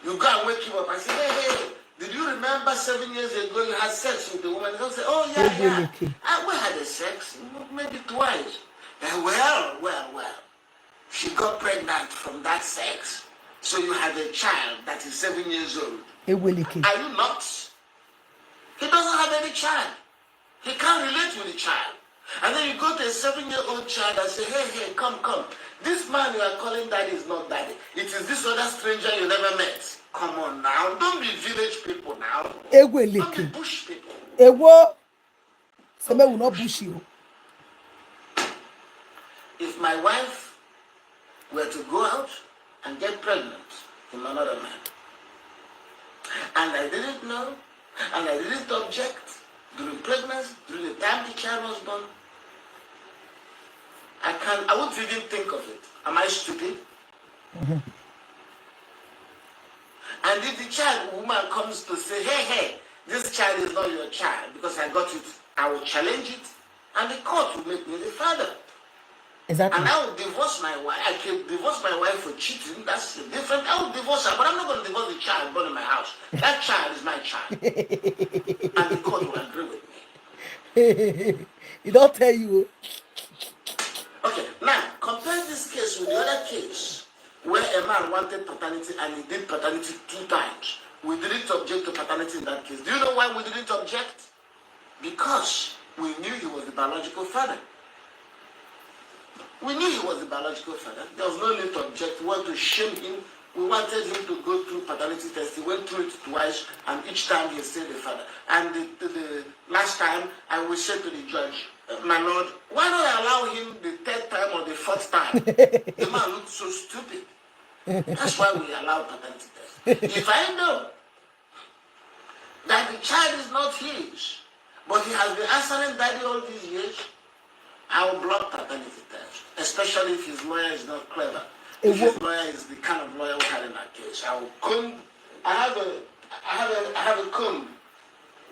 You go and wake him up and say, hey, did you remember 7 years ago you had sex with the woman? He'll say, oh yeah. We had a sex, maybe twice. Well. She got pregnant from that sex. So you had a child that is 7 years old. Are you nuts? He doesn't have any child. He can't relate with the child. And then you go to a 7-year-old child and say, hey, come. This man you are calling daddy is not daddy. It is this other stranger you never met. Come on now. Don't be village people now. Don't be bush people. If my wife were to go out and get pregnant him another man. And I didn't know, and I didn't object during pregnancy, during the time the child was born. I wouldn't even think of it. Am I stupid? Mhm. And if the child woman comes to say, hey, this child is not your child because I got it, I will challenge it, and the court will make me the father. Exactly. And I will divorce my wife. I can divorce my wife for cheating. That's different. I will divorce her, but I'm not going to divorce the child born in my house. That child is my child. And the court will agree with me. He don't tell you. Okay, now compare this case with the other case where a man wanted paternity and he did paternity 2 times. We didn't object to paternity in that case. Do you know why we didn't object? Because we knew he was the biological father. We knew he was the biological father. There was no need to object. We wanted to shame him. We wanted him to go through paternity test. He went through it twice, and each time he said the father. And the last time, I will say to the judge, my lord, why not allow him the 3rd time or the 4th time? The man looked so stupid. That's why we allow paternity test. If I know that the child is not his, but he has been answering daddy all these years, I will block paternity test, especially if his lawyer is not clever. If his lawyer is the kind of lawyer we had in that case, I will comb. I have a comb.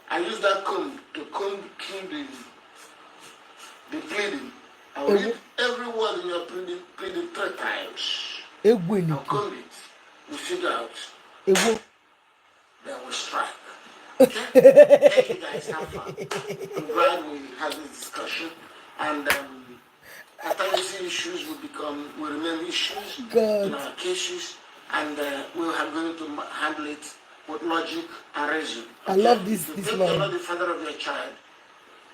I use that comb to comb through the pleading. I will read every word in your pleading 3 times. I'll comb it. We figure out. Then we strike. Okay? Thank you guys. Have fun. I'm glad we had this discussion. And paternity issues will remain issues in our cases, and we are going to handle it with logic and reason. Okay? I love this. If you this think line. you're not the father of your child,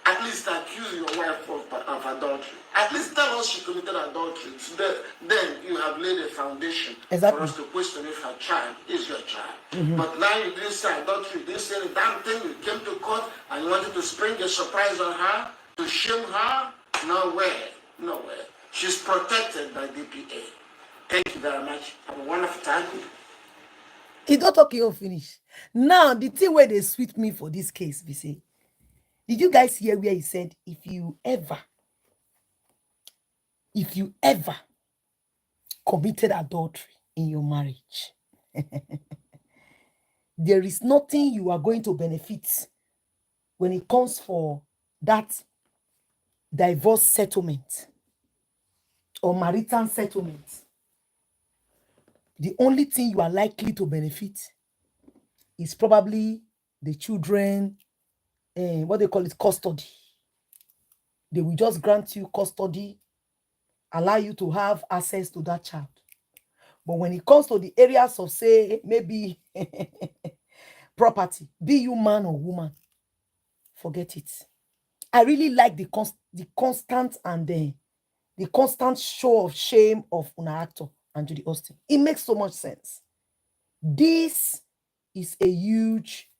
at least accuse your wife of adultery. At least tell us she committed adultery. So then you have laid a foundation for us to question if her child is your child. But now you didn't say adultery, you didn't say the damn thing, you came to court and you wanted to spring a surprise on her, to shame her. Nowhere. She's protected by DPA. Thank you very much. Have a wonderful time. He don't talk you finish. Now, the thing where they sweet me for this case, we say, did you guys hear where he said, if you ever committed adultery in your marriage, there is nothing you are going to benefit when it comes for that divorce settlement or marital settlement. The only thing you are likely to benefit is probably the children, what they call it, custody. They will just grant you custody, allow you to have access to that child. But when it comes to the areas of, say, maybe property, be you man or woman, forget it. I really like the constant and the constant show of shame of Una Actor and Judy Austin. It makes so much sense. This is a huge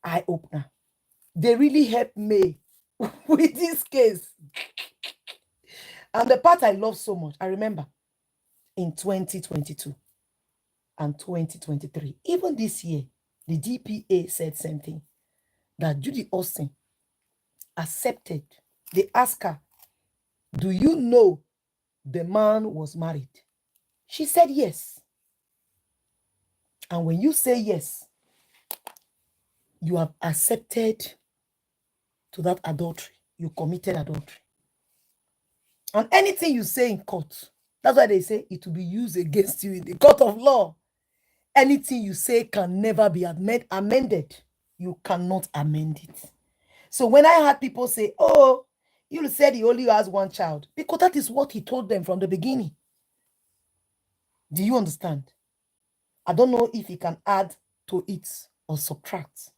eye-opener. They really helped me with this case. And the part I love so much, I remember in 2022 and 2023, even this year, the DPA said something that Judy Austin accepted. They asked her, do you know the man was married? She said yes. And when you say yes, you have accepted to that adultery. You committed adultery. And anything you say in court, that's why they say it will be used against you in the court of law. Anything you say can never be amended. You cannot amend it. So when I had people say, oh, you said he only has one child, because that is what he told them from the beginning. Do you understand? I don't know if he can add to it or subtract,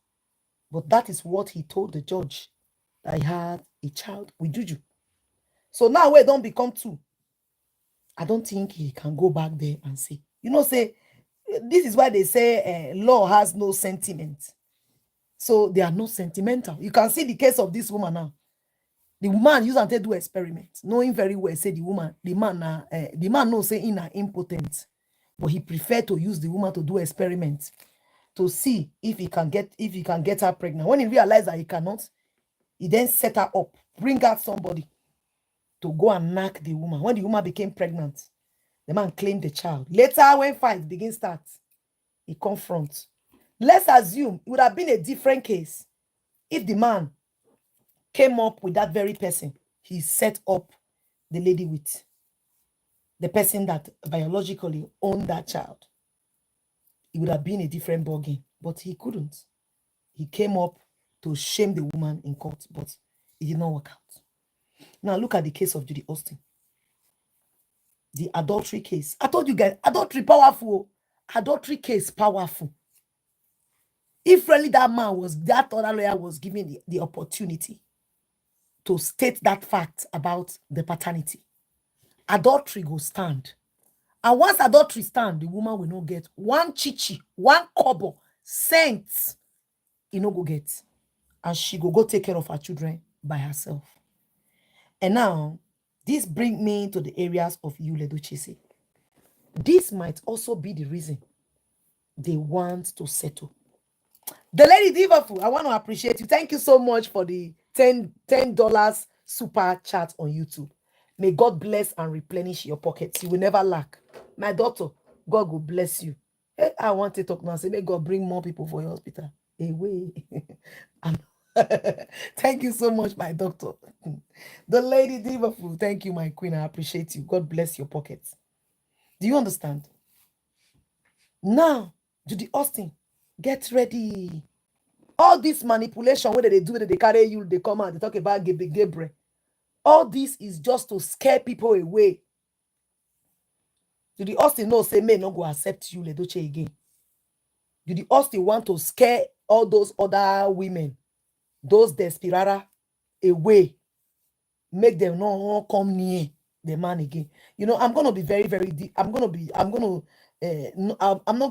but that is what he told the judge, that he had a child with Juju. So now we don't become 2. I don't think he can go back there and say, say, this is why they say law has no sentiment. So they are not sentimental. You can see the case of this woman now. The man used to do experiments, knowing very well, say the man knows say in impotent. but he preferred to use the woman to do experiments to see if he can get her pregnant. When he realized that he cannot, he then set her up, bring out somebody to go and knock the woman. When the woman became pregnant, the man claimed the child. Later, when fight begins start, he confronts. Let's assume it would have been a different case if the man came up with that very person he set up the lady with, the person that biologically owned that child. It would have been a different ballgame, but he couldn't. He came up to shame the woman in court, but it did not work out. Now look at the case of Judy Austin. The adultery case. I told you guys, adultery powerful. Adultery case powerful. If really that other lawyer was given the opportunity to state that fact about the paternity, adultery will stand. And once adultery stand, the woman will not get one chichi, one kobo, cents, he no go get. And she go take care of her children by herself. And now, this brings me to the areas of Yul Edochie. This might also be the reason they want to settle. The lady Divafu, I want to appreciate you. Thank you so much for the $10 super chat on YouTube. May God bless and replenish your pockets. You will never lack. My daughter, God will bless you. I want to talk now. Say, may God bring more people for your hospital. Away. Thank you so much, my doctor. The lady Divafu, thank you, my queen. I appreciate you. God bless your pockets. Do you understand? Now, Judy Austin, get ready. All this manipulation, whether they do it, they carry you, they come out, they talk about Gabriel. All this is just to scare people away. Judy Austin knows say men not go accept Yul Edochie again. Judy Austin want to scare all those other women, those desperara, away. Make them not come near the man again. You know, I'm gonna be very, very deep. I'm not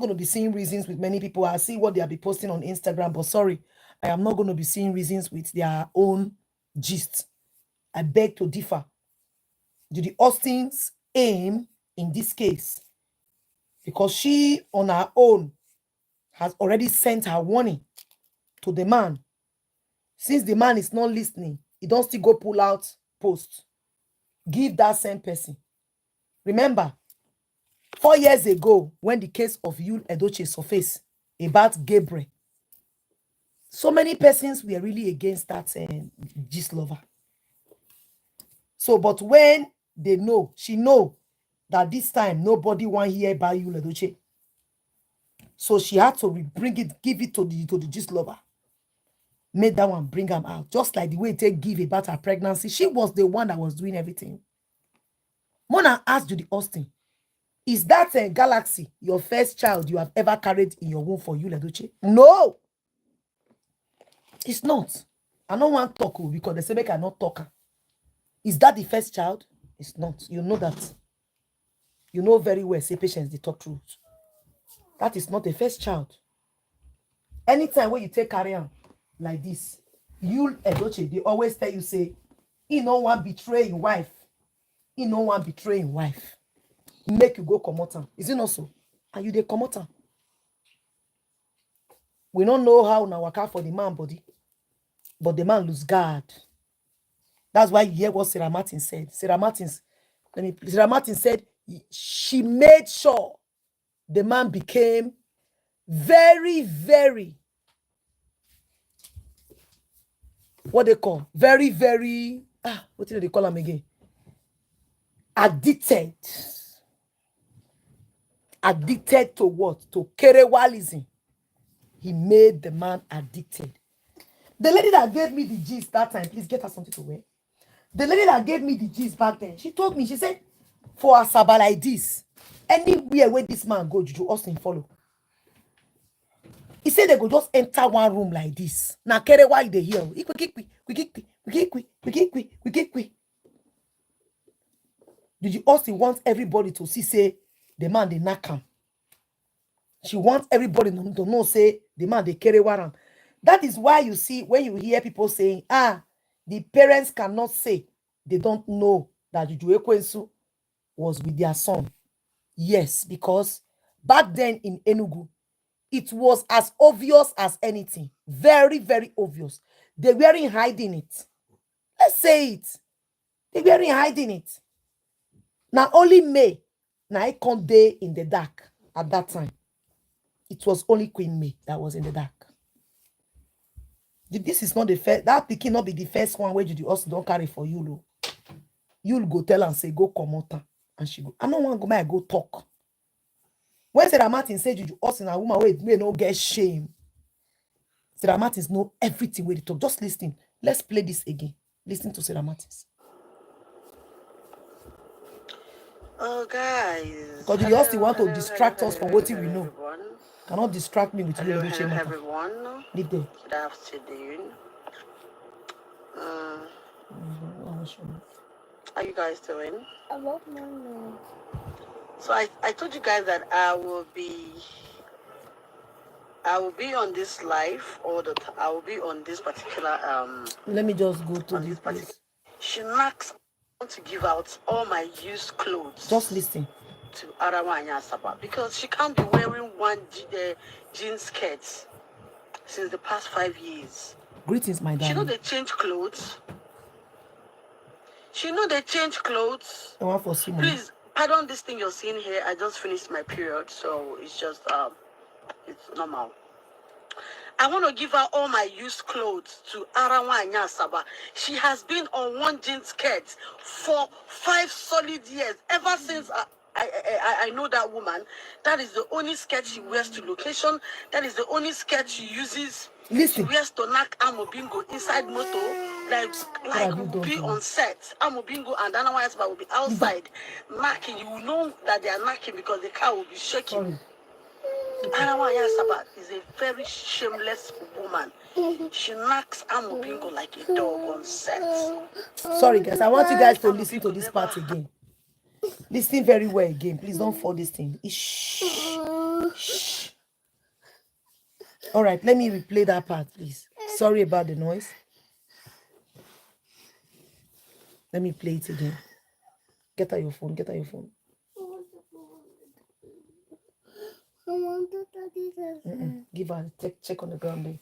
gonna be seeing reasons with many people. I see what they'll be posting on Instagram, but sorry, I am not gonna be seeing reasons with their own gist. I beg to differ. Judy Austin's aim in this case, because she on her own has already sent her warning to the man. Since the man is not listening, he don't still go pull out posts. Give that same person. Remember, 4 years ago, when the case of Yul Edochie surfaced about Gabriel, so many persons were really against that Gistlover. So, but when they know, she know that this time nobody want to hear about Yul Edochie. So she had to give it to the Gistlover. Made that one bring him out. Just like the way they give about her pregnancy. She was the one that was doing everything. Mona asked Judy Austin, is that a Galaxy your first child you have ever carried in your womb for Yul Edochie? No. It's not. I don't want to talk because they say make I not talk. Is that the first child? It's not. You know that. You know very well, say patience, the talk truth. That is not the first child. Anytime when you take carry on like this, Yul Edochie, they always tell you, say, he no one betraying wife. He no one betraying wife. Make you go commoter. Is it not so? And you the commoter. We don't know how now work out for the man body, but the man lose guard. That's why you hear what Sarah Martin said. Sarah Martin said she made sure the man became very, very, what they call, very, very, what do they call him again? Addicted. Addicted to what? To kerewalism. He made the man addicted. The lady that gave me the gist that time, please get her something to wear. The lady that gave me the gist back then, she told me, she said, for a sabah like this, anywhere where this man go, Judy Austin follow. He said they go just enter one room like this. Now carry while they hear. Judy Austin wants everybody to see, say, the man they knock him. She wants everybody to know, say, the man they carry warrant. That is why you see, when you hear people saying, the parents cannot say they don't know that Juju Ekwensu was with their son. Yes, because back then in Enugu, it was as obvious as anything. Very, very obvious. They weren't hiding it. Let's say it. They weren't hiding it. Now only May, now I can't day in the dark at that time. It was only Queen May that was in the dark. This is not the first, that pikin not be the first one where Judy Austin don't carry for you. You'll go tell and say, go come out. And she go, I don't want to go, I go talk. When Sarah Martin said Judy Austin, a woman wait, may no get shame. Sarah Martins know everything where they talk. Just listen. Let's play this again. Listen to Sarah Martins. Oh, guys. Because Judy Austin want to distract us from what we know. Cannot distract me with Yul Edochie matter. Everyone. Leave there. Good afternoon. How you guys doing? I love my name. So I told you guys that I will be on this live all the time. I will be on this particular Let me just go to this place. She knocks to give out all my used clothes. Just listen. To Arawanya Saba because she can't be wearing one jean skirt since the past 5 years. Greetings, my darling. She know they change clothes. I want for Simon. Please, pardon this thing you're seeing here. I just finished my period, so it's just it's normal. I want to give her all my used clothes to Arawanya Saba. She has been on one jean skirt for 5 solid years. Ever since I know that woman. That is the only skirt she wears to location. That is the only skirt she uses. Listen. She wears to knock Amobingo inside moto. Like will be on set. Amobingo and Anna Saba will be outside knocking. You will know that they are knocking because the car will be shaking. Anawaya Sabat is a very shameless woman. She knocks Amobingo like a dog on set. Sorry, guys. I want you guys to listen to this part again. Listen very well again. Please don't fall this thing. Shh. Shh. All right, let me replay that part, please. Sorry about the noise. Let me play it again. Get out your phone. Get out your phone. Give her a check on the ground there.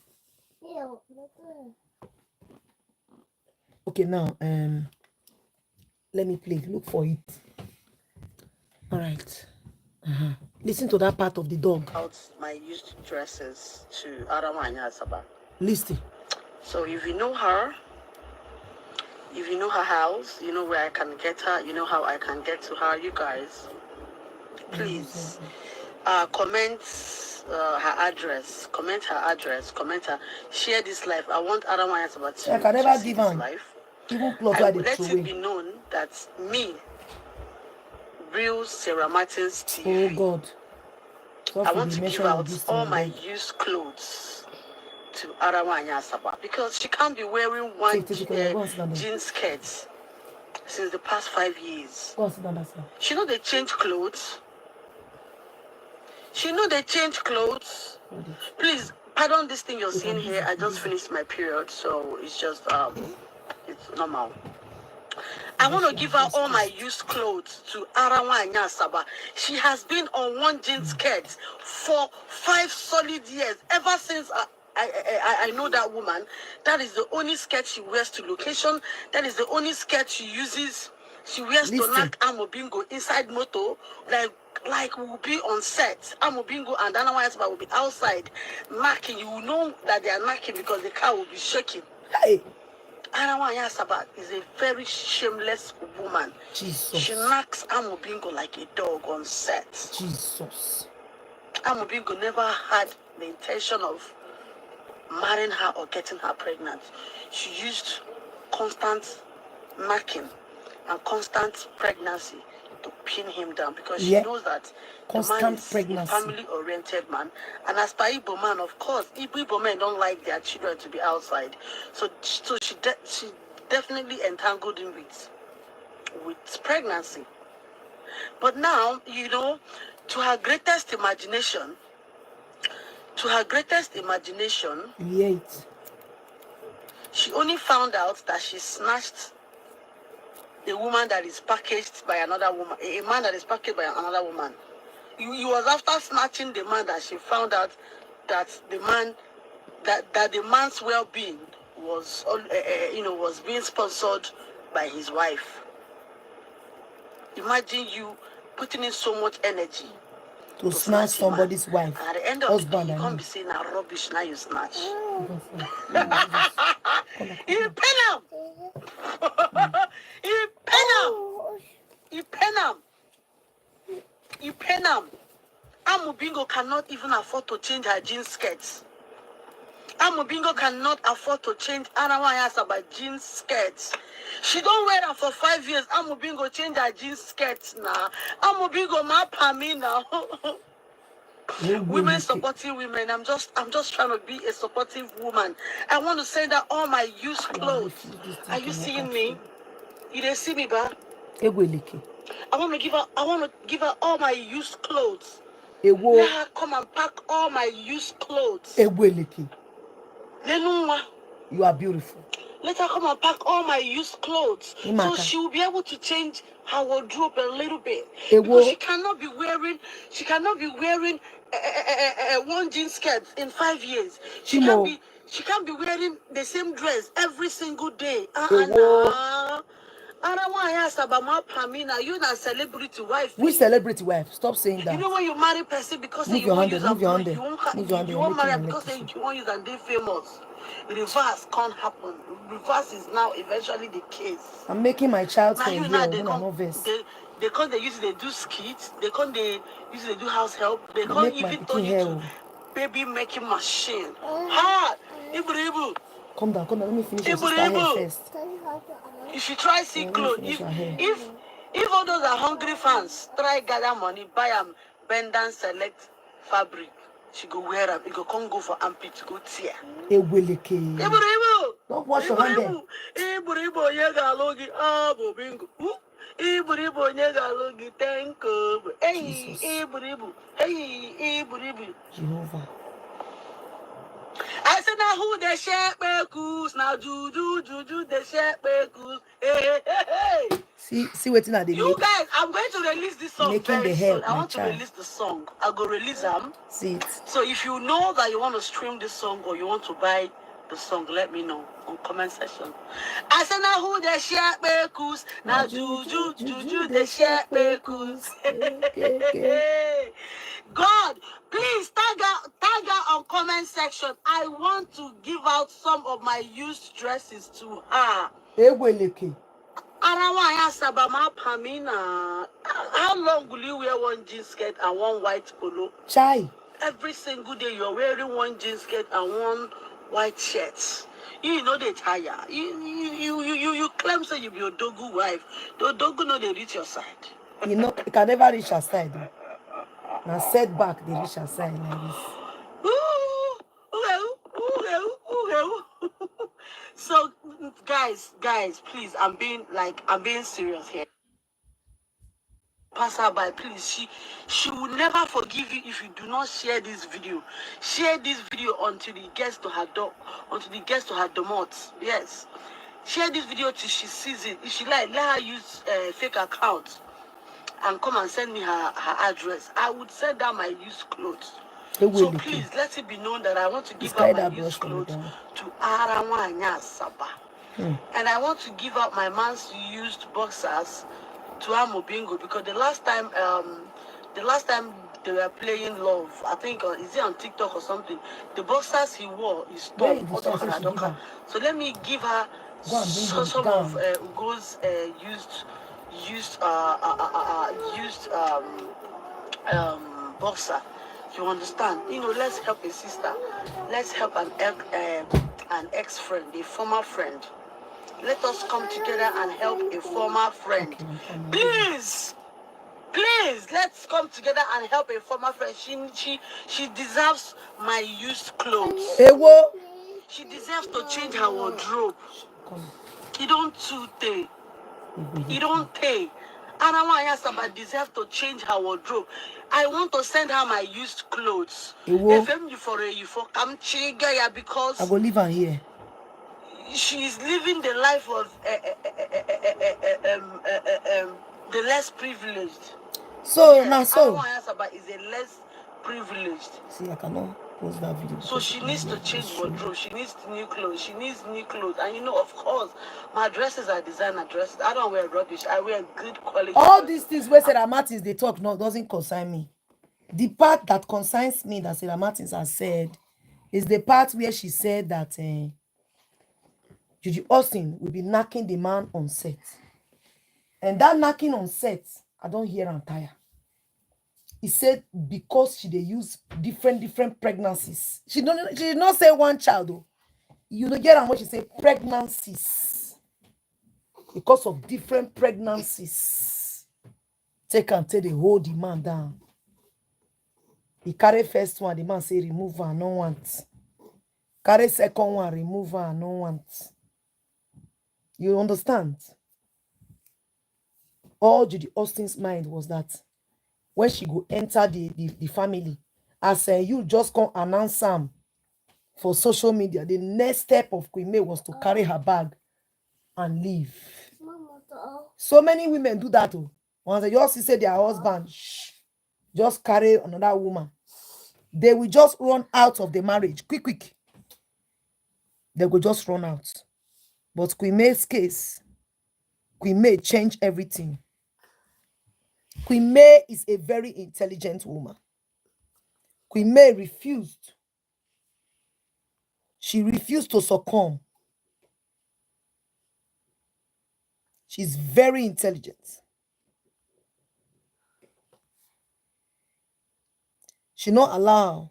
Okay, now let me play. Look for it. All right. Listen to that part of the dog. Out my used dresses to Aramanya Saba. Listen. So if you know her, if you know her house, you know where I can get her, you know how I can get to her, you guys, please comment her address, comment her, share this live. I want Aramanya Saba to, I can never see give this on. live. Even I will let it be known that me, real Sarah Martins TV. Oh God. I want to give out all my used clothes to Arawanya Saba because she can't be wearing one jean skirt since the past 5 years. She know they change clothes. Please, pardon this thing you're seeing here. I just finished my period, so it's just it's normal. I want to give her all my used clothes to Arawanya Saba. She has been on one jean skirt for 5 solid years. Ever since I know that woman, that is the only skirt she wears to location. That is the only skirt she uses. She wears to knock Amobingo inside moto, like will be on set. Amobingo and Anna Saba will be outside knocking. You will know that they are knocking because the car will be shaking. Hey. Arawanya Saba is a very shameless woman. Jesus. She knocks Amobingo like a dog on set. Jesus. Amobingo never had the intention of marrying her or getting her pregnant. She used constant knocking and constant pregnancy to pin him down because she knows that constant the man is pregnancy. A family-oriented man. And as per Igbo man, of course, Igbo men don't like their children to be outside. So she definitely entangled him with pregnancy. But now, you know, to her greatest imagination, she only found out that she snatched a woman that is packaged by another woman, a man that is packaged by another woman. He was after snatching the man that she found out that the man, that the man's well-being was, was being sponsored by his wife. Imagine you putting in so much energy to snatch somebody's wife. At the end of husband, the day, you can't be saying that rubbish now you snatch. You pen him. You pen him. You pen him. You pen him. Amubingo cannot even afford to change her jean skirts. Amubingo cannot afford to change Anawayasaba jean skirts. She don't wear them for 5 years. Amubingo change her jean skirts now. Amubingo mapa me now. Women supporting women. I'm just trying to be a supportive woman. I want to send out all my used clothes. Are you seeing me? You didn't see me, ba? I want to give her all my used clothes. Let her come and pack all my used clothes. You are beautiful. Let her come and pack all my used clothes, so she will be able to change her wardrobe a little bit. Because she cannot be wearing one jean skirt in 5 years. She can't be wearing the same dress every single day. I don't want to ask about my Pamina. You're not celebrity wife. Which celebrity wife? Stop saying that. You know when you marry person because move you your want hand, use move your hand. You won't marry because you want use and they famous. Reverse can't happen. Reverse is now eventually the case. I'm making my child's now hair you here. know they use they do skits. They use they do house help. They can't even turn you to baby making machine. Hard. Ibu. Come down. Let me finish your sister hair first. You should try see clothes. If all those are hungry fans, try gather money, buy them, bend and select fabric. She go wear them. You go come go for armpit to go tear. Don't wash your hand there. Jehovah. I said now who the shepherd now juju the shepherd. Hey. See what in the You guys, I'm going to release this song making very the hair soon. I want to release the song. I'll go release them. See it. So if you know that you want to stream this song or you want to buy the song, let me know on comment section. I said now who the shepherd now juju the shepherd. God, please tag out on comment section. I want to give out some of my used dresses to her. How long will you wear one jean skirt and one white polo? Chai. Every single day you're wearing one jean skirt and one white shirt. You know they tire. You claim say you be a dogu wife. The dogu know they reach your side. You know, you can never reach her side. Now setback they reach her side like this. So guys, please, I'm being serious here. Pass her by, please. She will never forgive you if you do not share this video. Share this video until it gets to her door, until it gets to her domot. Yes. Share this video till she sees it. If she let her use fake account and come and send me her address. I would send her my used clothes. So please, let it be known that I want to give out my used clothes to Arawanya Saba. And I want to give out my man's used boxers to Amobingo because the last time they were playing love, I think is it on TikTok or something? The boxers he wore is torn. So let me give her some of Ugo's used boxer. You understand? Let's help a sister. Let's help an ex-friend, a former friend. Let us come together and help a former friend. Please, let's come together and help a former friend. She deserves my used clothes. She deserves to change her wardrobe. He don't take. And I want somebody deserves to change her wardrobe. I want to send her my used clothes. Because I will leave her here. She is living the life of the less privileged. So yes, now, so Arawan Asaba is a less privileged. see, I cannot post that video. So she needs to change wardrobe. She needs new clothes. She needs new clothes. And you know, of course, my dresses are designer dresses. I don't wear rubbish. I wear good quality. All these things where Sarah Martins they talk no doesn't concern me. The part that concerns me that Sarah Martins has said is the part where she said that Judy Austin will be knocking the man on set. And that knocking on set, I don't hear and tire. He said because they use different pregnancies. She did not say one child though. You don't get what she say pregnancies. Because of different pregnancies. Take the hold the man down. He carry first one, the man say remove her, no want. Carry second one, remove her, no want. You understand? All Judy Austin's mind was that when she go enter the family, as you just come announce Sam for social media, the next step of Queen May was to carry her bag and leave. So many women do that too. Once they just see their husband, just carry another woman, they will just run out of the marriage quick. They will just run out. But Queen May's case, Queen May changed everything. Queen May is a very intelligent woman. Queen May refused. She refused to succumb. She's very intelligent. She not allow.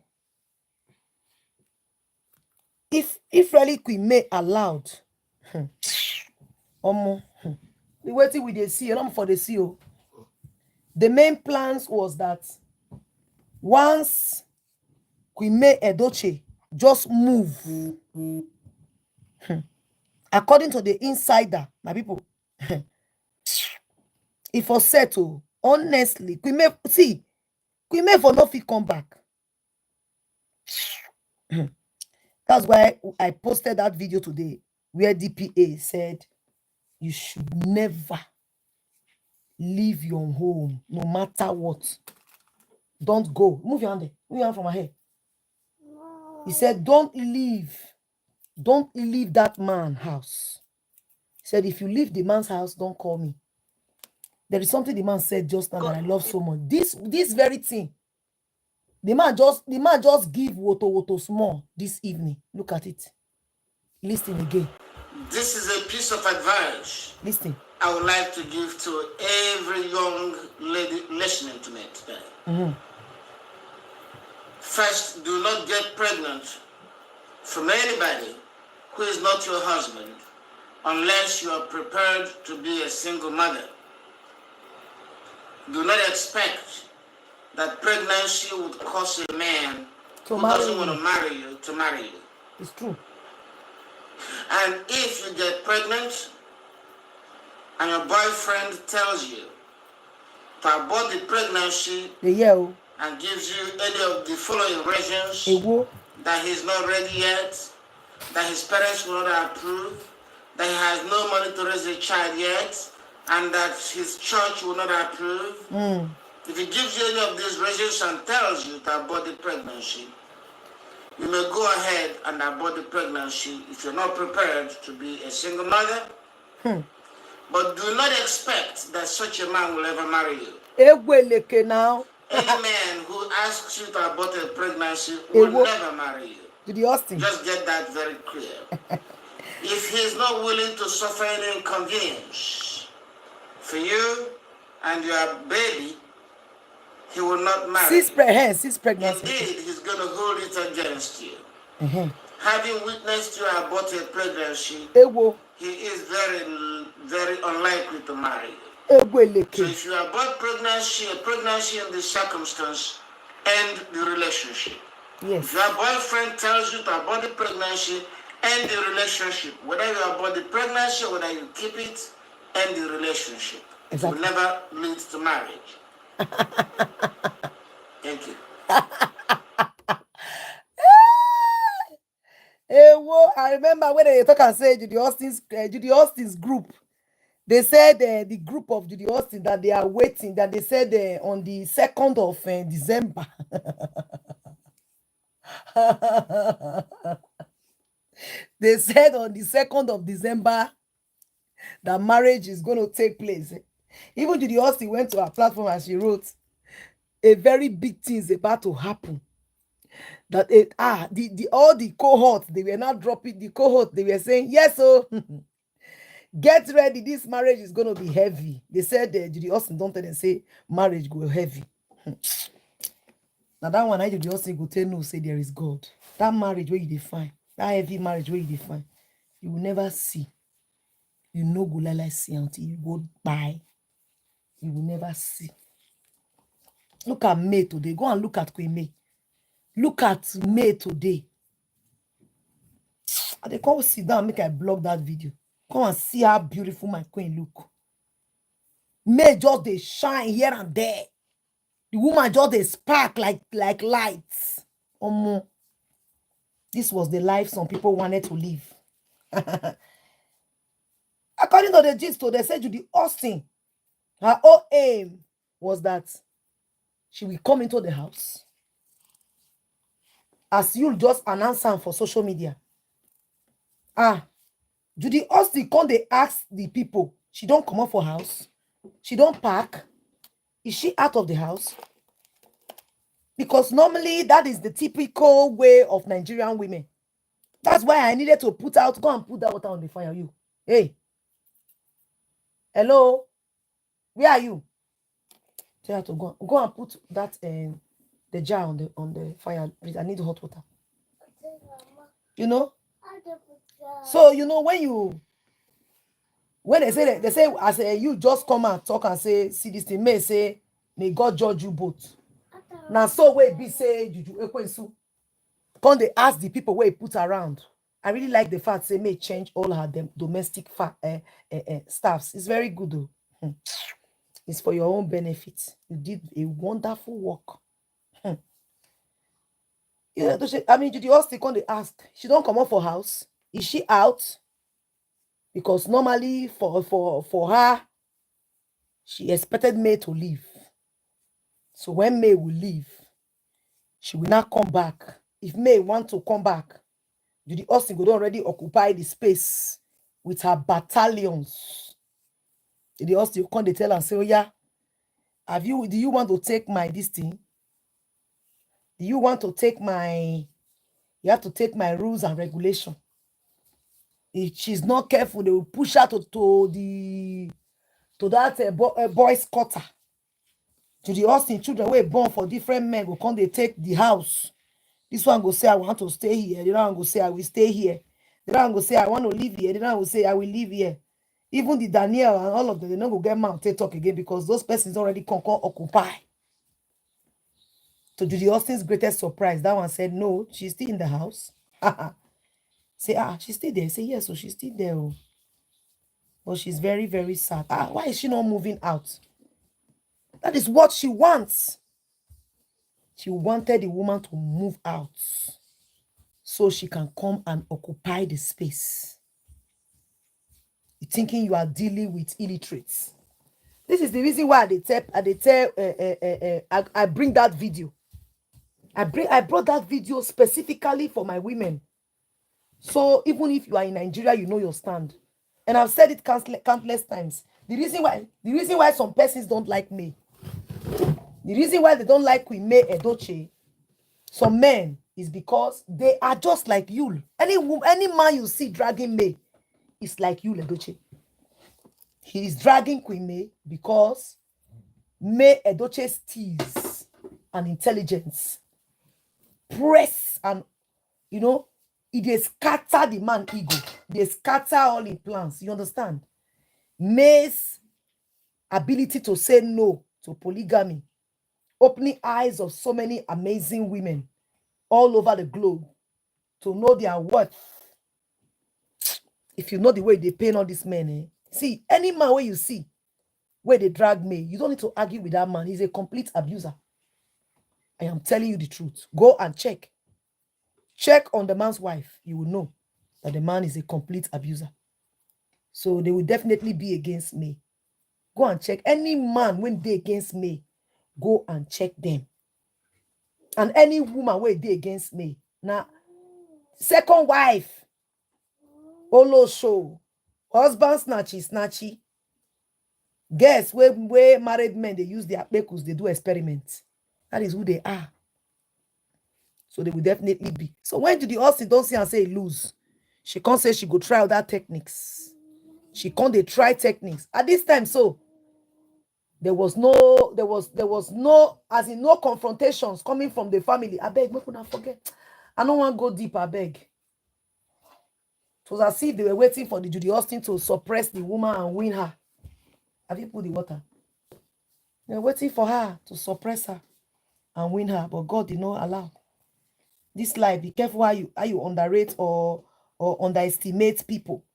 If really Queen May allowed, the waiting we they see, not for the CEO. The main plans was that once Queen May Edochie just move, according to the insider, my people, if for settle, honestly, Queen May for no fit come back. That's why I posted that video today where DPA said you should never leave your home, no matter what. Don't go. Move your hand there. Move your hand from my hair. He said, don't leave that man's house. He said, if you leave the man's house, don't call me. There is something the man said just now that I love so much. This very thing. The man just give woto small this evening. Look at it. Listen again. This is a piece of advice. Listen. I would like to give to every young lady listening to me today. First, do not get pregnant from anybody who is not your husband unless you are prepared to be a single mother. Do not expect that pregnancy would cause a man who doesn't want to marry you to marry you. It's true. And if you get pregnant and your boyfriend tells you to abort the pregnancy and gives you any of the following reasons, that he's not ready yet, that his parents will not approve, that he has no money to raise a child yet, and that his church will not approve, if he gives you any of these reasons and tells you to abort the pregnancy, you may go ahead and abort the pregnancy if you're not prepared to be a single mother. But do not expect that such a man will ever marry you. Now. Any man who asks you to abort a pregnancy will never marry you. Judy Austin. Just get that very clear. If he's not willing to suffer any inconvenience for you and your baby, he will not marry. Six pregnancy. Indeed, he's going to hold it against you. Having witnessed you abort a pregnancy, he is very, very unlikely to marry you. So if you abort a pregnancy in this circumstance, end the relationship. Yes. If your boyfriend tells you to abort the pregnancy, end the relationship. Whether you abort the pregnancy or whether you keep it, end the relationship. Exactly. It will never lead to marriage. Thank you. I remember when they talk and say Judy Austin's group. They said the group of Judy Austin that they are waiting, that they said on the 2nd of December. They said on the 2nd of December that marriage is going to take place. Even Judy Austin went to her platform and she wrote, a very big thing is about to happen. That all the cohorts, they were not dropping the cohort, they were saying, yes, so get ready, this marriage is going to be heavy. They said Judy Austin don't tell them say marriage go heavy. Now that one, I Judy Austin go tell no, say there is God. That marriage where you define, that heavy marriage where you define, you will never see. You know go like see until you go buy. You will never see. Look at May today. Go and look at Queen May. Look at May today. They come sit down, make I blog that video. Come and see how beautiful my queen look. May just they shine here and there. The woman just they spark like lights. This was the life some people wanted to live. According to the gist, they said Judy Austin, her whole aim was that she will come into the house. As you'll just announce her for social media. Judy Austin come they ask the people, she don't come up for house, she don't park. Is she out of the house? Because normally that is the typical way of Nigerian women. That's why I needed to go and put that water on the fire. You, hey, hello, where are you? Tell her to go and put that the jar on the fire. Please, I need hot water. You know. So you know when they say as you just come and talk and say, see this thing, may say, may God judge you both. Now so where be say Juju Ekwensu. Come they ask the people where he put around. I really like the fact they may change all her domestic staffs. It's very good though. It's for your own benefit. You did a wonderful work. Yeah, I mean, Judy Austin come they ask. She don't come up for house. Is she out? Because normally for her, she expected May to leave. So when May will leave, she will not come back. If May want to come back, Judy Austin would already occupy the space with her battalions. Judy Austin come they tell and say, oh yeah, do you want to take my this thing? Do you want to take my, you have to take my rules and regulation. If she's not careful, they will push her to that boys' quarter. Judy Austin children were born for different men go come they take the house. This one go say I want to stay here. The other one go say I will stay here. The other one go say I want to live here. The other one go say I will live here. Even the Daniel and all of them, they don't go get mouth to talk again because those persons already occupy. To Judy Austin's greatest surprise, that one said no, she's still in the house. Say she's still there. Say yes, so she's still there. Oh. But she's very, very sad. Why is she not moving out? That is what she wants. She wanted the woman to move out so she can come and occupy the space. You're thinking you are dealing with illiterates. This is the reason why I bring that video. I brought that video specifically for my women. So even if you are in Nigeria, you know your stand. And I've said it countless times. The reason why some persons don't like me, the reason why they don't like Queen May Edochie, some men, is because they are just like Yul. Any man you see dragging May is like Yul Edochie. He is dragging Queen May because May Edochie's tease and intelligence press and it is scatter the man ego. They scatter all his plans. You understand? May's ability to say no to polygamy, opening eyes of so many amazing women all over the globe to know their worth. If you know the way they paint all these men, see, any man where you see where they drag me, you don't need to argue with that man. He's a complete abuser. I am telling you the truth. Go and check. Check on the man's wife. You will know that the man is a complete abuser. So they will definitely be against me. Go and check any man when they against me. Go and check them. And any woman when they against me. Now, second wife. Olo show. Husband snatchy. Guess where married men they use their pekus, they do experiments. That is who they are. So they will definitely be. So when Judy Austin don't see and say lose, she can't say she go try other techniques. She can't they try techniques. At this time, so there was no, as in no confrontations coming from the family. I beg, make una forget. I don't want to go deep, I beg. It was as if they were waiting for the Judy Austin to suppress the woman and win her. Have you put the water? They were waiting for her to suppress her and win her, but God did not allow. This life, be careful how you underrate or underestimate people.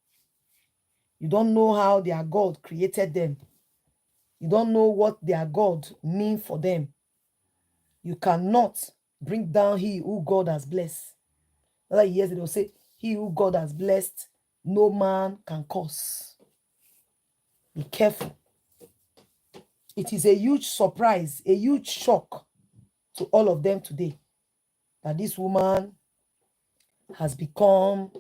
You don't know how their God created them. You don't know what their God means for them. You cannot bring down he who God has blessed. Like years they'll say, he who God has blessed, no man can curse. Be careful. It is a huge surprise, a huge shock to all of them today that this woman has become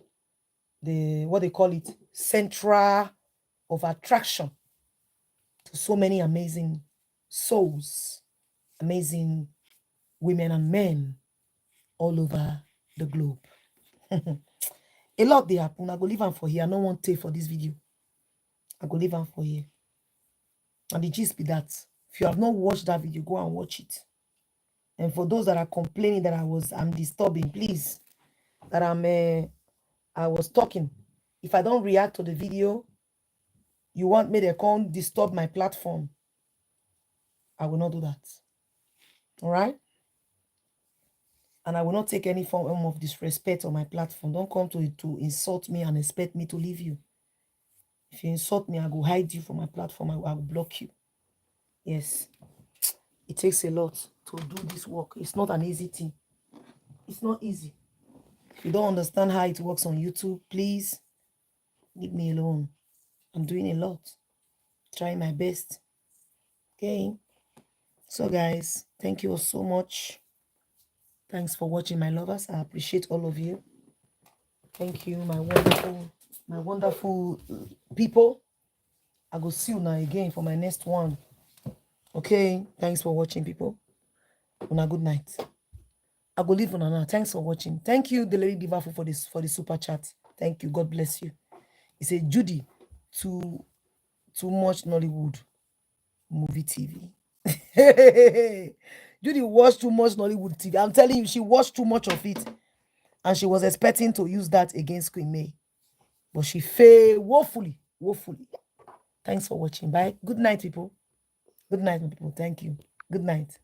the, what they call it, central of attraction to so many amazing souls, amazing women and men all over the globe. A lot they happen. I go leave them for here. I don't want to take for this video. I go leave them for here. And the gist be that if you have not watched that video, go and watch it. And for those that are complaining that I'm disturbing, please, that I was talking. If I don't react to the video, you want me to come disturb my platform, I will not do that. All right? And I will not take any form of disrespect on my platform. Don't come to insult me and expect me to leave you. If you insult me, I will hide you from my platform. I will block you. Yes. It takes a lot to do this work. It's not an easy thing. It's not easy. If you don't understand how it works on YouTube, please leave me alone. I'm doing a lot. Trying my best. Okay. So guys, thank you all so much. Thanks for watching, my lovers. I appreciate all of you. Thank you, my wonderful people. I go see you now again for my next one. Okay. Thanks for watching, people. Una good night. I go leave una now. Thanks for watching. Thank you, the Lady Diva, for the super chat. Thank you. God bless you. He said, Judy, too much Nollywood movie TV. Judy watched too much Nollywood TV. I'm telling you, she watched too much of it. And she was expecting to use that against Queen May. But she failed woefully. Woefully. Thanks for watching. Bye. Good night, people. Good night, people. Thank you. Good night.